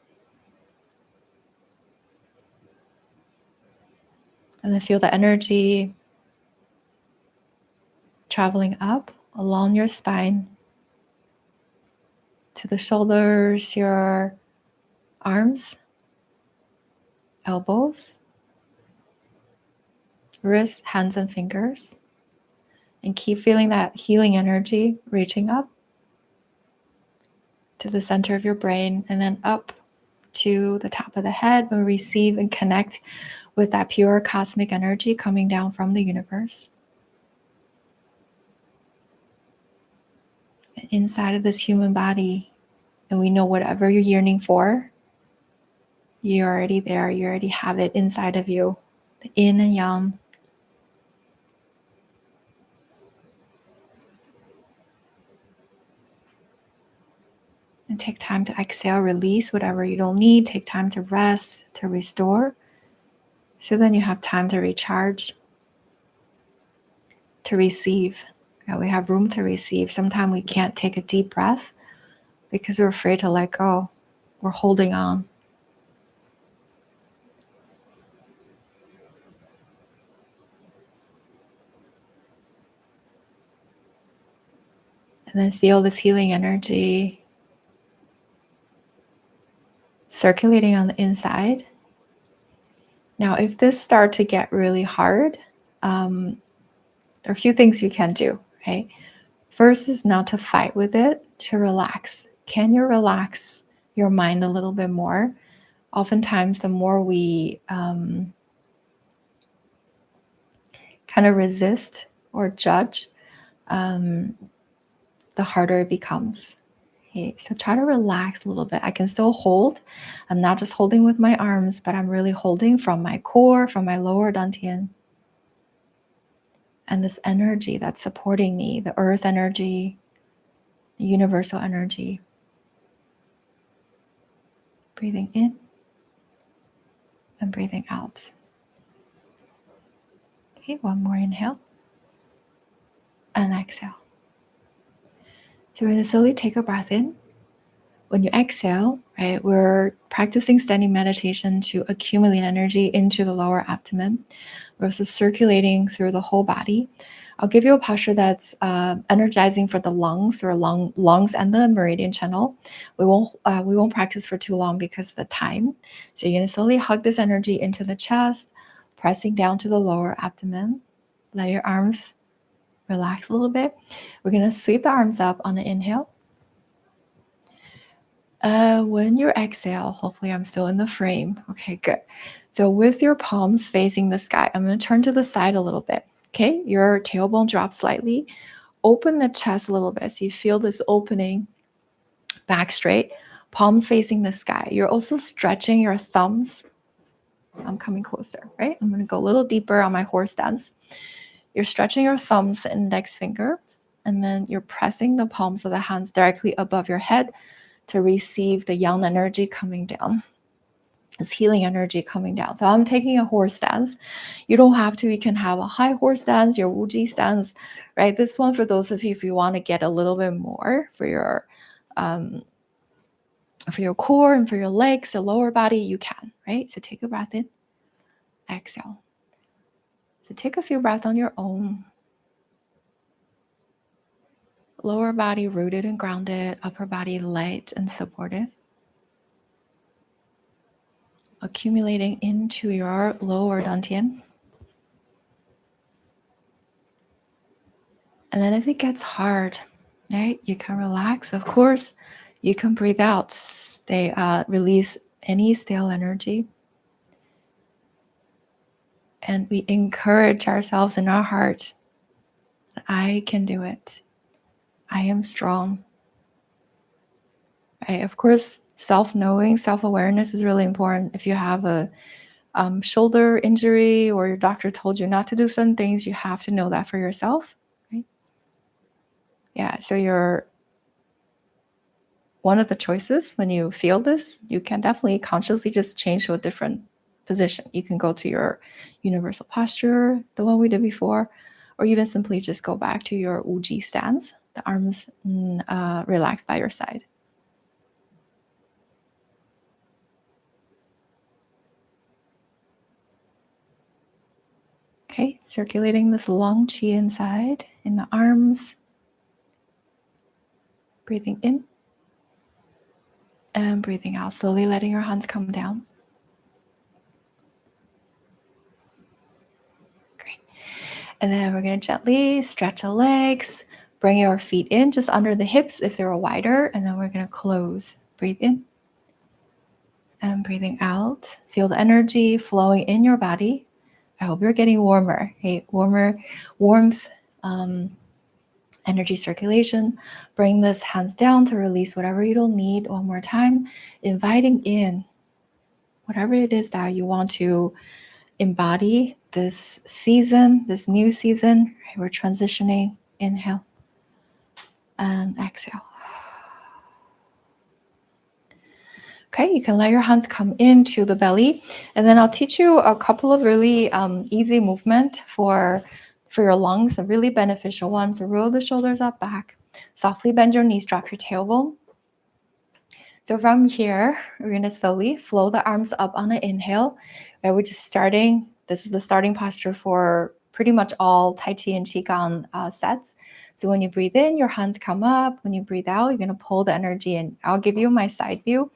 And then feel the energy traveling up along your spine to the shoulders, your arms, elbows, wrists, hands, and fingers. And keep feeling that healing energy reaching up to the center of your brain and then up to the top of the head and receive and connect with that pure cosmic energy coming down from the universe. Inside of this human body, and we know whatever you're yearning for, you're already there. You already have it inside of you, the yin and yang. And take time to exhale, release whatever you don't need. Take time to rest, to restore. So then you have time to recharge, to receive. We have room to receive. Sometimes we can't take a deep breath because we're afraid to let go. We're holding on. And then feel this healing energy circulating on the inside. Now, if this starts to get really hard, there are a few things you can do, right? First is not to fight with it, to relax. Can you relax your mind a little bit more? Oftentimes, the more we kind of resist or judge, the harder it becomes. Okay, so try to relax a little bit. I can still hold. I'm not just holding with my arms, but I'm really holding from my core, from my lower dantian. And this energy that's supporting me, the earth energy, the universal energy. Breathing in and breathing out. Okay, one more inhale and exhale. So we're going to slowly take a breath in. When you exhale, right, we're practicing standing meditation to accumulate energy into the lower abdomen. We're also circulating through the whole body. I'll give you a posture that's energizing for the lungs or lungs and the meridian channel. We won't practice for too long because of the time. So you're going to slowly hug this energy into the chest, pressing down to the lower abdomen. Let your arms relax a little bit. We're going to sweep the arms up on the inhale. When you exhale, hopefully I'm still in the frame. Okay, good. So with your palms facing the sky, I'm going to turn to the side a little bit. Okay, your tailbone drops slightly. Open the chest a little bit so you feel this opening, back straight, palms facing the sky. You're also stretching your thumbs. I'm coming closer, right? I'm going to go a little deeper on my horse stance. You're stretching your thumbs, the index finger, and then you're pressing the palms of the hands directly above your head to receive the yang energy coming down. This healing energy coming down. So I'm taking a horse stance. You don't have to. You can have a high horse stance, your Wuji stance, right? This one for those of you if you want to get a little bit more for your core and for your legs, the lower body, you can, right? So take a breath in, exhale. So take a few breaths on your own. Lower body rooted and grounded, upper body light and supportive. Accumulating into your lower dantian. And then if it gets hard, right, you can relax. Of course, you can breathe out, release any stale energy. And we encourage ourselves in our heart, I can do it. I am strong. Right? Of course, self-knowing, self-awareness is really important. If you have a shoulder injury or your doctor told you not to do certain things, you have to know that for yourself. Right? Yeah, so you're one of the choices when you feel this, you can definitely consciously just change to a different position. You can go to your universal posture, the one we did before, or even simply just go back to your Wuji stance, the arms relaxed by your side. Okay, circulating this long chi inside in the arms. Breathing in and breathing out, slowly letting your hands come down. Great. And then we're going to gently stretch the legs, bring your feet in just under the hips if they're wider, and then we're going to close. Breathe in and breathing out. Feel the energy flowing in your body. I hope you're getting warmer. Hey, warmth, energy circulation. Bring this hands down to release whatever you don't need. One more time, inviting in whatever it is that you want to embody this season, this new season. We're transitioning. Inhale and exhale. Okay, you can let your hands come into the belly, and then I'll teach you a couple of really easy movement for your lungs, the really beneficial ones. So roll the shoulders up back, softly bend your knees, drop your tailbone. So from here, we're going to slowly flow the arms up on an inhale. Right, we're just starting. This is the starting posture for pretty much all Tai Chi and Qigong sets. So when you breathe in, your hands come up. When you breathe out, you're going to pull the energy in. I'll give you my side view.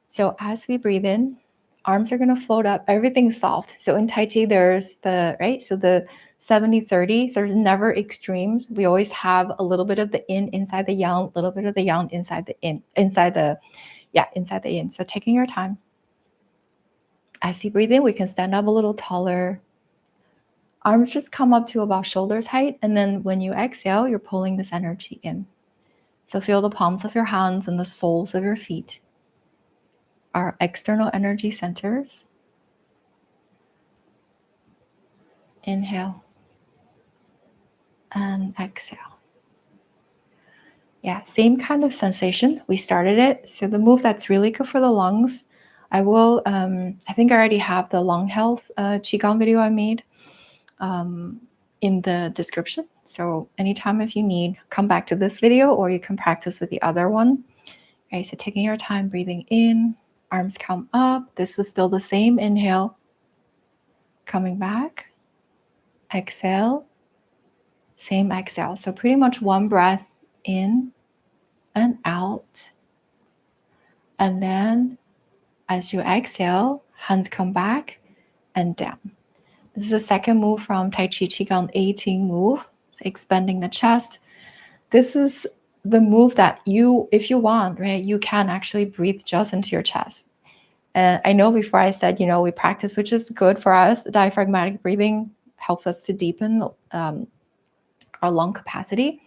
So as we breathe in, arms are going to float up. Everything's soft. So in Tai Chi, there's the 70-30. So there's never extremes. We always have a little bit of the in inside the yang, a little bit of the yang inside the in, inside the in. So taking your time. As you breathe in, we can stand up a little taller. Arms just come up to about shoulders height. And then when you exhale, you're pulling this energy in. So feel the palms of your hands and the soles of your feet. Our external energy centers. Inhale and exhale. Yeah, same kind of sensation. We started it. So the move that's really good for the lungs, I think I already have the lung health Qigong video I made in the description. So anytime if you need, come back to this video or you can practice with the other one. Okay, so taking your time, breathing in, arms come up. This is still the same. Inhale, coming back. Exhale, same exhale. So pretty much one breath in and out. And then as you exhale, hands come back and down. This is the second move from Tai Chi Qigong 18 move. So expanding the chest. This is the move that if you want, right, you can actually breathe just into your chest. I know before I said, we practice, which is good for us. Diaphragmatic breathing helps us to deepen our lung capacity.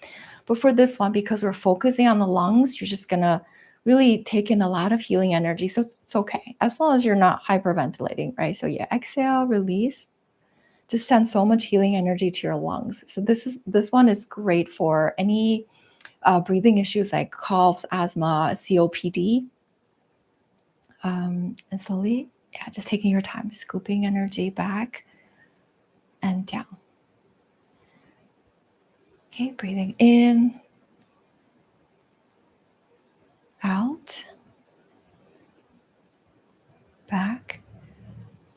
But for this one, because we're focusing on the lungs, you're just going to really take in a lot of healing energy. So it's okay, as long as you're not hyperventilating, right? So yeah, exhale, release. Just send so much healing energy to your lungs. So this one is great for any breathing issues like coughs, asthma, COPD. And slowly, just taking your time, scooping energy back and down. Okay, breathing in, out, back,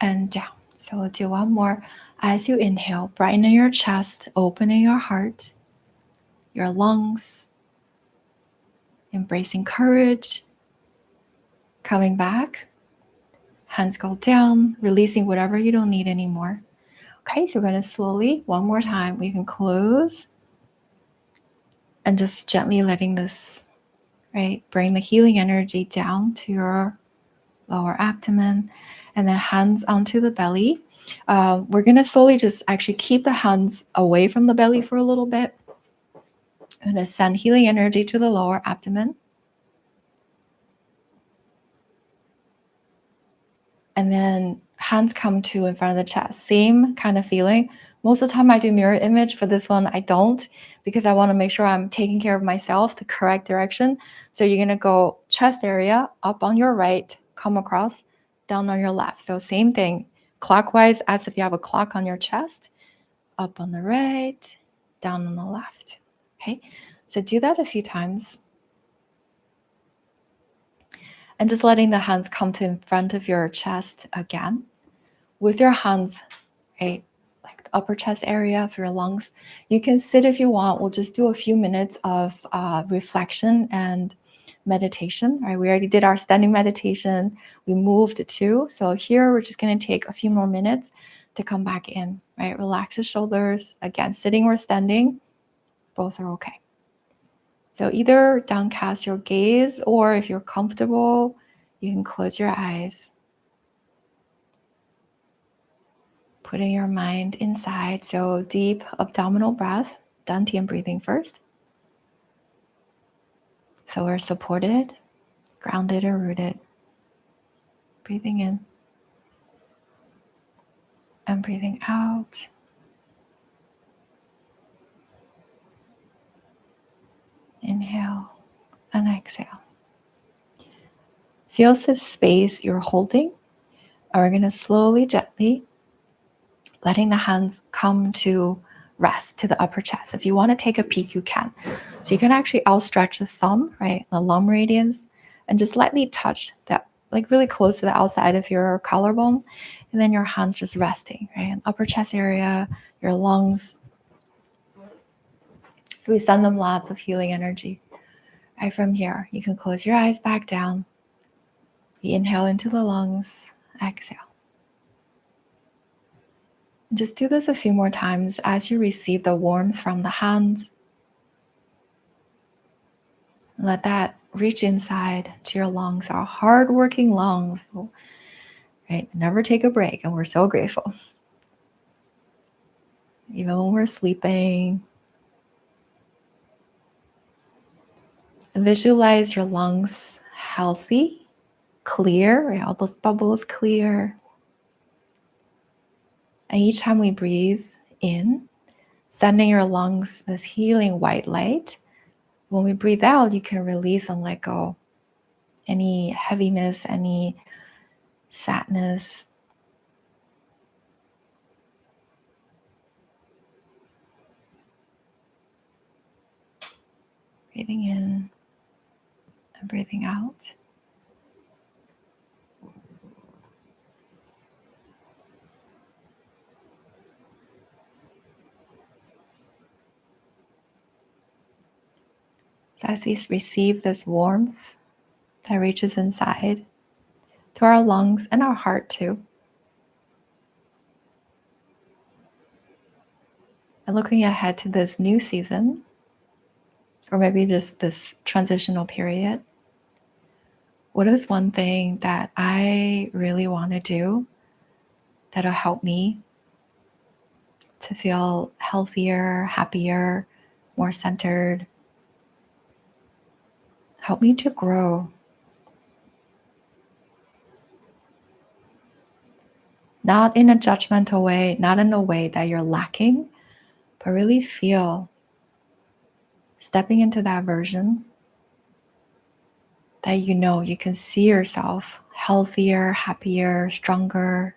and down. So we'll do one more. As you inhale, brightening your chest, opening your heart, your lungs, embracing courage, coming back, hands go down, releasing whatever you don't need anymore. Okay, so we're going to slowly, one more time, we can close and just gently letting this, bring the healing energy down to your lower abdomen and then hands onto the belly. We're going to slowly just actually keep the hands away from the belly for a little bit. I'm going to send healing energy to the lower abdomen. And then hands come to in front of the chest. Same kind of feeling. Most of the time I do mirror image. For this one, I don't, because I want to make sure I'm taking care of myself the correct direction. So you're going to go chest area, up on your right, come across, down on your left. So same thing, clockwise as if you have a clock on your chest, up on the right, down on the left. Okay, so do that a few times. And just letting the hands come to in front of your chest again. With your hands, upper chest area for your lungs. You can sit if you want. We'll just do a few minutes of reflection and meditation. Right? We already did our standing meditation. We moved to. So here we're just going to take a few more minutes to come back in. Right? Relax the shoulders. Again, sitting or standing, both are okay. So either downcast your gaze, or if you're comfortable, you can close your eyes. Putting your mind inside, so deep abdominal breath, dantian breathing first. So we're supported, grounded or rooted. Breathing in and breathing out. Inhale and exhale. Feel the space you're holding, and we're going to slowly, gently, letting the hands come to rest to the upper chest. If you want to take a peek, you can. So you can actually outstretch the thumb, right, the lung meridians, and just lightly touch that, like really close to the outside of your collarbone, and then your hands just resting, right, in upper chest area, your lungs. So we send them lots of healing energy. Right from here, you can close your eyes back down. We inhale into the lungs, exhale. Just do this a few more times as you receive the warmth from the hands. Let that reach inside to your lungs, our hardworking lungs, right? Never take a break, and we're so grateful. Even when we're sleeping. And visualize your lungs healthy, clear, right? All those bubbles clear. And each time we breathe in, sending your lungs this healing white light. When we breathe out, you can release and let go any heaviness, any sadness. Breathing in and breathing out. As we receive this warmth that reaches inside to our lungs and our heart too. And looking ahead to this new season, or maybe just this transitional period, what is one thing that I really want to do that'll help me to feel healthier, happier, more centered? Help me to grow. Not in a judgmental way, not in a way that you're lacking, but really feel stepping into that version that you know you can see yourself healthier, happier, stronger.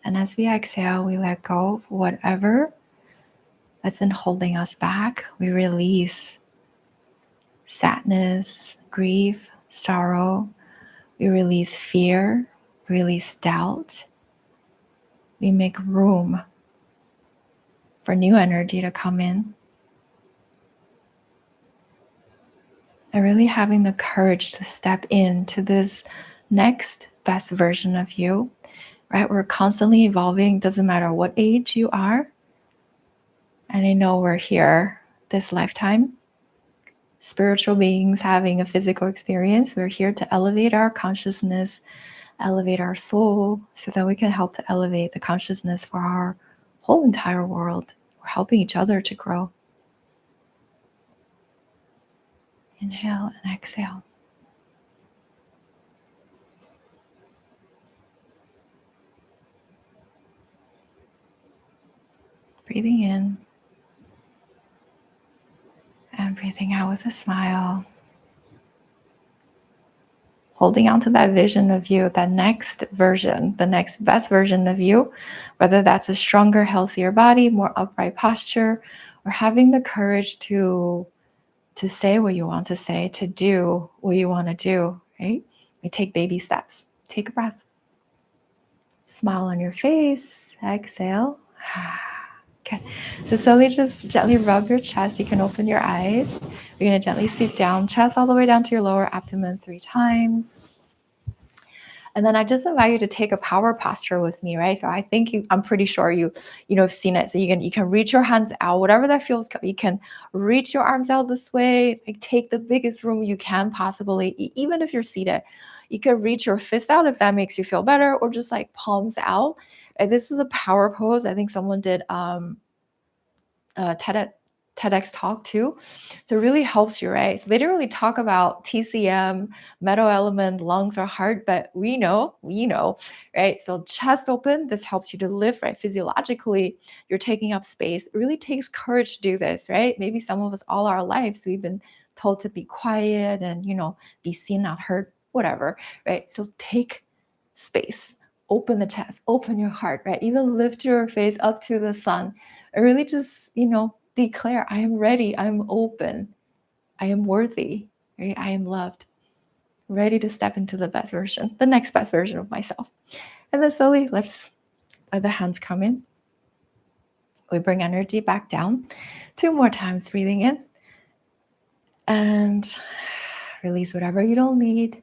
And as we exhale, we let go of whatever that's been holding us back. We release sadness, grief, sorrow. We release fear, release doubt. We make room for new energy to come in. And really having the courage to step into this next best version of you, right? We're constantly evolving, doesn't matter what age you are. And I know we're here this lifetime, spiritual beings having a physical experience. We're here to elevate our consciousness, elevate our soul, so that we can help to elevate the consciousness for our whole entire world. We're helping each other to grow. Inhale and exhale. Breathing in and breathing out with a smile. Holding on to that vision of you, that next version, the next best version of you, whether that's a stronger, healthier body, more upright posture, or having the courage to say what you want to say, to do what you want to do, right? We take baby steps. Take a breath. Smile on your face. Exhale. Okay. So slowly just gently rub your chest. You can open your eyes. You're going to gently sweep down, chest all the way down to your lower abdomen 3 times. And then I just invite you to take a power posture with me, right? So I think I'm pretty sure you have seen it. So you can reach your hands out, whatever that feels. You can reach your arms out this way, like take the biggest room you can possibly, even if you're seated. You can reach your fist out if that makes you feel better, or just like palms out. And this is a power pose. I think someone did TEDx talk too. So it really helps you, right? So they didn't really talk about TCM, metal element, lungs, or heart, but we know, right? So chest open, this helps you to lift, right? Physiologically, you're taking up space. It really takes courage to do this, right? Maybe some of us all our lives, we've been told to be quiet and, be seen, not heard, whatever, right? So take space, open the chest, open your heart, right? Even lift your face up to the sun. I really just, declare, I am ready, I'm open, I am worthy, right? I am loved, ready to step into the next best version of myself. And then slowly, let's let the hands come in. We bring energy back down. 2 more times, breathing in. And release whatever you don't need.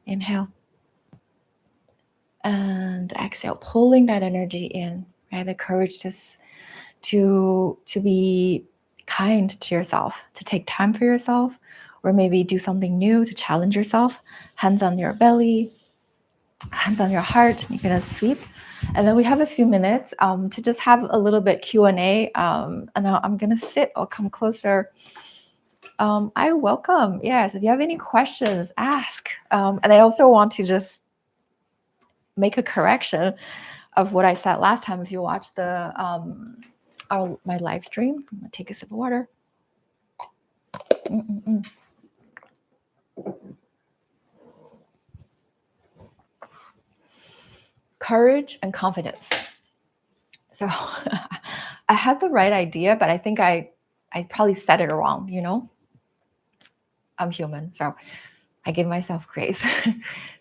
Inhale. And exhale, pulling that energy in, right? The courage to be kind to yourself, to take time for yourself, or maybe do something new to challenge yourself. Hands on your belly, hands on your heart. You're gonna sweep, and then we have a few minutes to just have a little bit Q&A. And I'm gonna sit. I'll come closer. I welcome. Yes, if you have any questions, ask. And I also want to just make a correction of what I said last time. If you watch my live stream, I'm gonna take a sip of water. Courage and confidence. So I had the right idea, but I think I probably said it wrong, I'm human, so I give myself grace.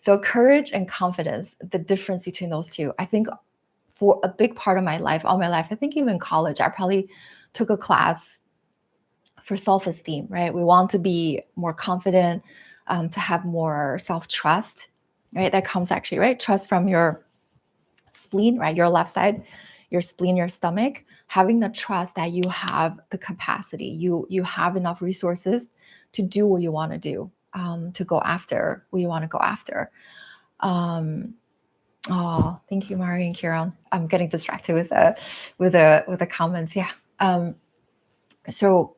So courage and confidence, the difference between those two. I think for a big part of my life, all my life, I think even college, I probably took a class for self-esteem, right? We want to be more confident, to have more self-trust, right? That comes actually, right? Trust from your spleen, right? Your left side, your spleen, your stomach, having the trust that you have the capacity, you have enough resources to do what you want to do, to go after what you want to go after. Oh, thank you, Mari and Kieran. I'm getting distracted with the comments. Yeah. So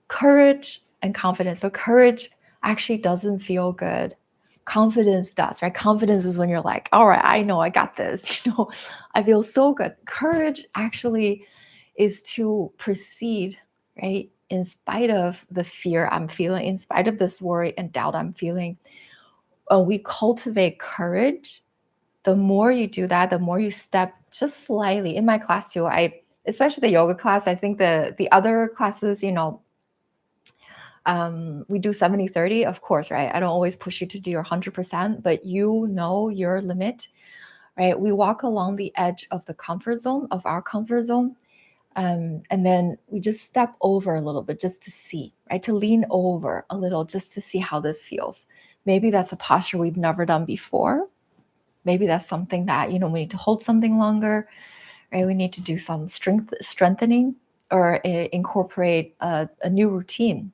courage and confidence. So courage actually doesn't feel good. Confidence does, right? Confidence is when you're like, all right, I know I got this. I feel so good. Courage actually is to proceed, right? In spite of the fear I'm feeling, in spite of this worry and doubt I'm feeling. We cultivate courage. The more you do that, the more you step just slightly. In my class too, especially the yoga class, I think the other classes, we do 70-30, of course, right? I don't always push you to do your 100%, but you know your limit, right? We walk along the edge of the comfort zone, of our comfort zone. And then we just step over a little bit just to see, right? To lean over a little just to see how this feels. Maybe that's a posture we've never done before. Maybe that's something that, we need to hold something longer, right? We need to do some strengthening or incorporate a new routine.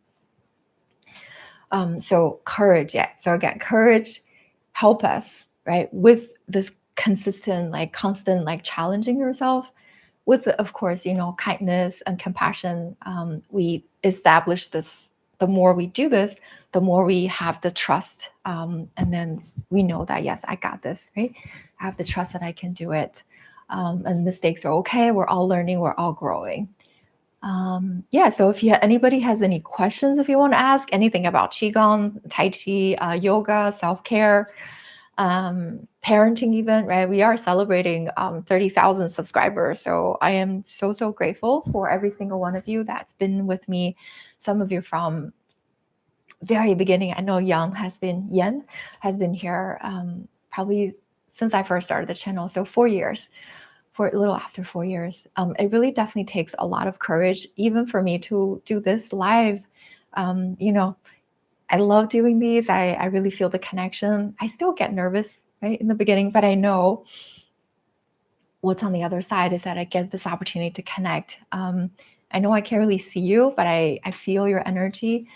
So courage, yeah. So again, courage help us, right? With this consistent, constant, challenging yourself with, of course, kindness and compassion. We establish this. The more we do this, the more we have the trust. And then we know that, yes, I got this, right? I have the trust that I can do it. And mistakes are okay. We're all learning. We're all growing. So if anybody has any questions, if you want to ask anything about Qigong, Tai Chi, yoga, self-care, parenting even, right? We are celebrating 30,000 subscribers. So I am so, so grateful for every single one of you that's been with me. Some of you from very beginning, I know Yen has been here probably since I first started the channel. So 4 years, for a little after 4 years. It really definitely takes a lot of courage, even for me to do this live. You know, I love doing these. I really feel the connection. I still get nervous, right, in the beginning, but I know what's on the other side is that I get this opportunity to connect. I know I can't really see you, but I feel your energy.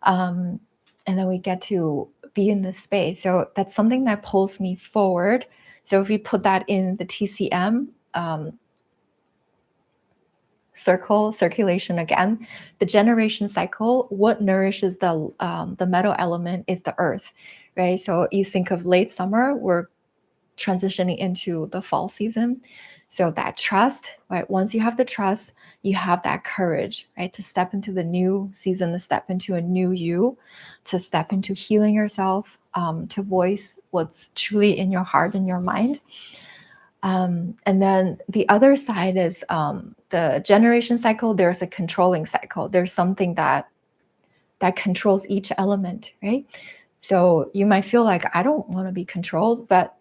Um, and then we get to be in this space. So that's something that pulls me forward. So if we put that in the TCM, circulation again, the generation cycle, what nourishes the metal element is the earth, right? So you think of late summer, we're transitioning into the fall season. So that trust, right? Once you have the trust, you have that courage, right? To step into the new season, to step into a new you, to step into healing yourself, to voice what's truly in your heart and your mind. And then the other side is the generation cycle. There's a controlling cycle. There's something that controls each element, right? So you might feel like I don't want to be controlled, but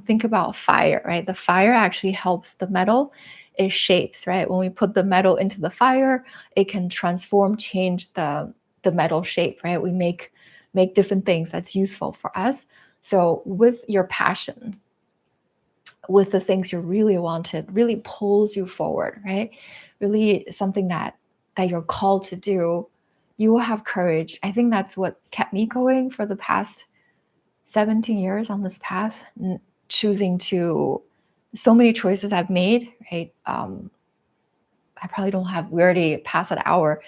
think about fire, right? The fire actually helps the metal. It shapes, right? When we put the metal into the fire, it can transform, change the metal shape, right? We make different things that's useful for us. So with your passion, with the things you really wanted, really pulls you forward, right? Really something that you're called to do, you will have courage. I think that's what kept me going for the past 17 years on this path, choosing to, so many choices I've made, right? I probably don't have, we already passed an hour.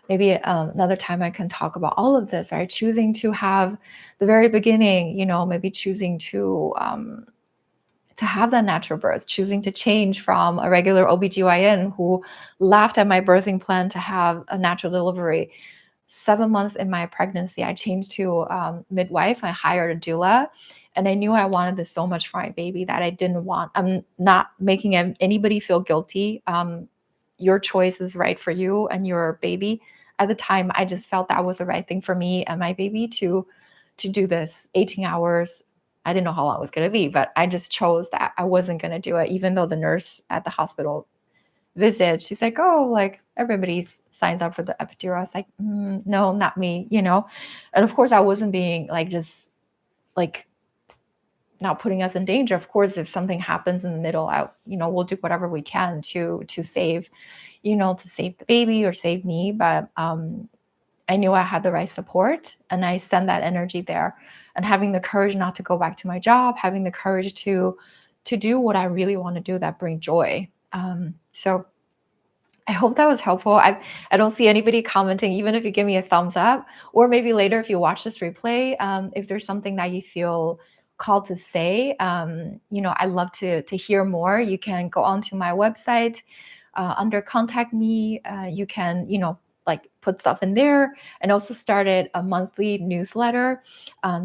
Maybe another time I can talk about all of this, right? Choosing to have the very beginning, maybe choosing to have that natural birth, choosing to change from a regular OBGYN who laughed at my birthing plan to have a natural delivery. 7 months in my pregnancy, I changed to midwife. I hired a doula, and I knew I wanted this so much for my baby that I didn't want. I'm not making anybody feel guilty. Your choice is right for you and your baby. At the time, I just felt that was the right thing for me and my baby to do this 18 hours. I didn't know how long it was going to be, but I just chose that I wasn't going to do it, even though the nurse at the hospital visit, she's like, oh, like everybody signs up for the epidural. I was like, no, not me. And of course I wasn't being like, just like not putting us in danger. Of course, if something happens in the middle, we'll do whatever we can to save, to save the baby or save me. But I knew I had the right support, and I sent that energy there, and having the courage not to go back to my job, having the courage to do what I really want to do that bring joy. So I hope that was helpful. I don't see anybody commenting, even if you give me a thumbs up, or maybe later if you watch this replay, if there's something that you feel called to say, I love to hear more. You can go onto my website under contact me. You can, like put stuff in there, and also started a monthly newsletter.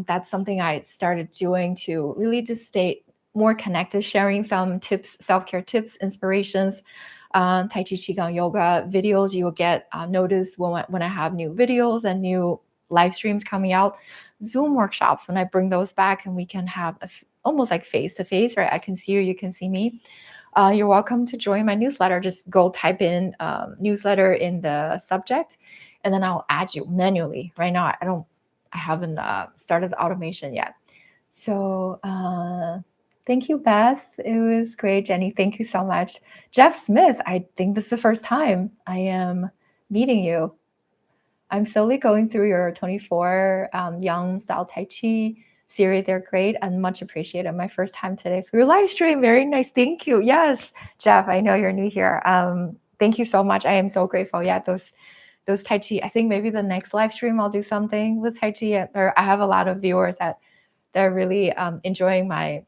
That's something I started doing to really just stay more connected, sharing some tips, self-care tips, inspirations, Tai Chi, Qigong, yoga videos. You will get notice when I have new videos and new live streams coming out. Zoom workshops, when I bring those back and we can have almost like face-to-face, right? I can see you, you can see me. You're welcome to join my newsletter. Just go type in newsletter in the subject, and then I'll add you manually. Right now, I haven't started the automation yet. So thank you, Beth. It was great, Jenny. Thank you so much. Jeff Smith, I think this is the first time I am meeting you. I'm slowly going through your 24 Yang style Tai Chi series. They're great and much appreciated. My first time today for your live stream. Very nice. Thank you. Yes, Jeff, I know you're new here. Thank you so much. I am so grateful. Yeah, those Tai Chi. I think maybe the next live stream I'll do something with Tai Chi. Or I have a lot of viewers that they're really enjoying my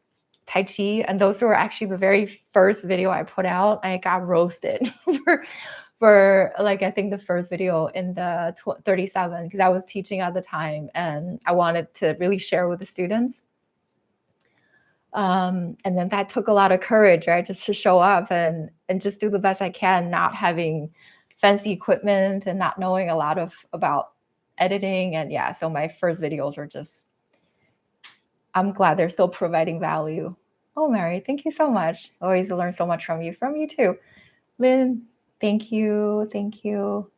Tai Chi. And those were actually the very first video I put out. I got roasted for like, I think the first video in the 37, because I was teaching at the time and I wanted to really share with the students. And then that took a lot of courage, right? Just to show up and just do the best I can, not having fancy equipment and not knowing a lot about editing. And yeah, so my first videos were just, I'm glad they're still providing value. Oh, Mary, thank you so much. Always learn so much from you too. Lynn, thank you. Thank you.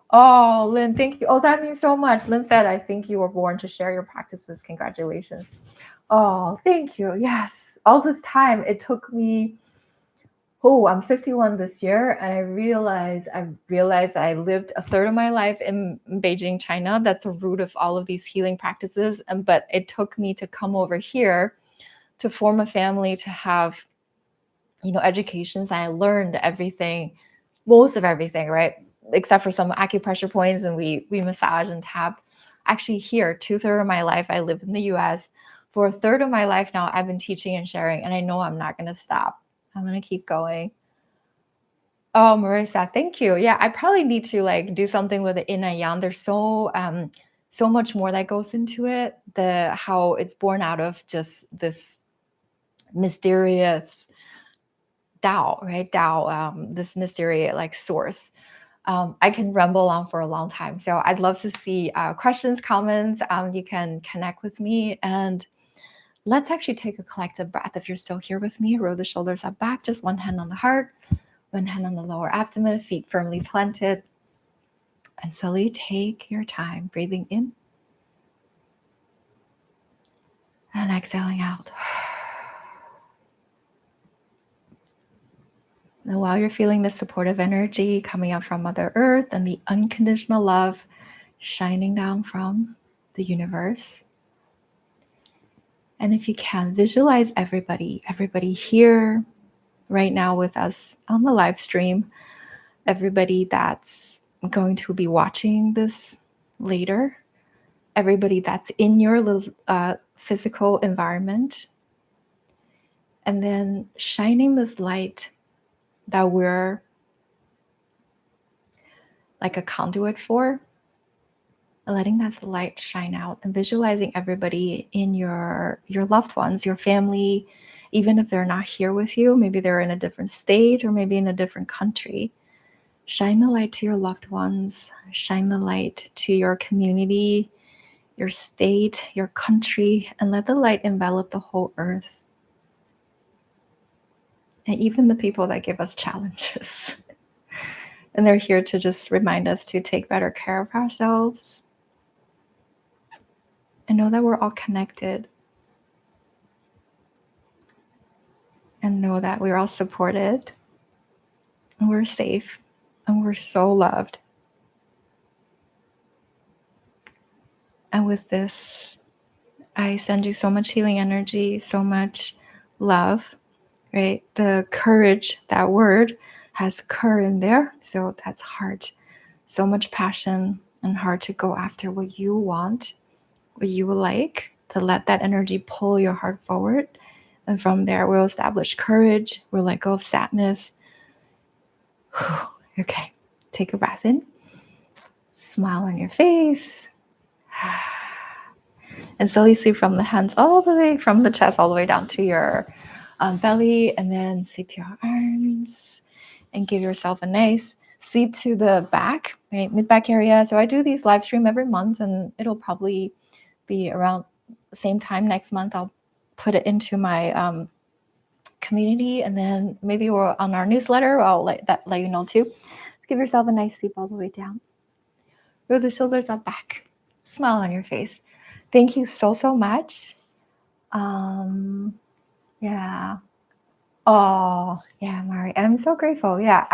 Oh, Lynn, thank you. Oh, that means so much. Lynn said, I think you were born to share your practices. Congratulations. Oh, thank you. Yes. All this time, it took me, I'm 51 this year. And I realized I lived a third of my life in Beijing, China. That's the root of all of these healing practices. But it took me to come over here to form a family, to have, educations. I learned everything, most of everything, right? Except for some acupressure points, and we massage and tap. Actually, here, 2/3 of my life, I live in the US. For a third of my life now, I've been teaching and sharing, and I know I'm not going to stop. I'm going to keep going. Oh, Marissa, thank you. Yeah, I probably need to like do something with the yin and yang. There's so much more that goes into it. How it's born out of just this mysterious Tao, right? Tao, this mysterious like source. I can ramble on for a long time. So I'd love to see questions, comments. You can connect with me, and let's actually take a collective breath. If you're still here with me, roll the shoulders up back, just one hand on the heart, one hand on the lower abdomen, feet firmly planted. And slowly take your time, breathing in and exhaling out. And while you're feeling the supportive energy coming up from Mother Earth and the unconditional love shining down from the universe, and if you can, visualize everybody here right now with us on the live stream, everybody that's going to be watching this later, everybody that's in your little physical environment, and then shining this light that we're like a conduit for, letting that light shine out, and visualizing everybody in your loved ones, your family, even if they're not here with you, maybe they're in a different state or maybe in a different country. Shine the light to your loved ones, shine the light to your community, your state, your country, and let the light envelop the whole earth. And even the people that give us challenges. And they're here to just remind us to take better care of ourselves and know that we're all connected. And know that we're all supported and we're safe and we're so loved. And with this, I send you so much healing energy, so much love, right? The courage, that word has cur in there. So that's heart. So much passion and heart to go after what you want, what you would like, to let that energy pull your heart forward. And from there, we'll establish courage. We'll let go of sadness. Okay, take a breath in. Smile on your face. And slowly sweep from the hands all the way, from the chest all the way down to your belly. And then sweep your arms and give yourself a nice sweep to the back, right? Mid-back area. So I do these live stream every month, and it'll probably be around the same time next month. I'll put it into my community, and then maybe we're on our newsletter. I'll let you know too. Give yourself a nice sweep all the way down. Roll the shoulders up back. Smile on your face. Thank you so much. Yeah. Oh, yeah, Mari. I'm so grateful. Yeah,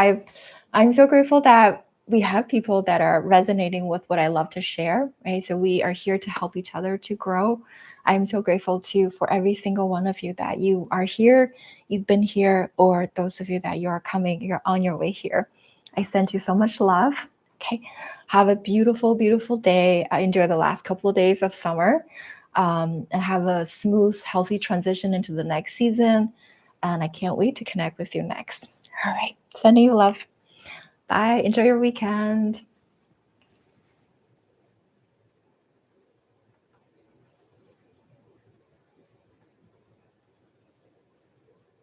I'm so grateful that we have people that are resonating with what I love to share, right? So we are here to help each other to grow. I'm so grateful too for every single one of you that you are here, you've been here, or those of you that you are coming, you're on your way here. I send you so much love. Okay. Have a beautiful, beautiful day. Enjoy the last couple of days of summer, and have a smooth, healthy transition into the next season. And I can't wait to connect with you next. All right. Sending you love. Bye. Enjoy your weekend.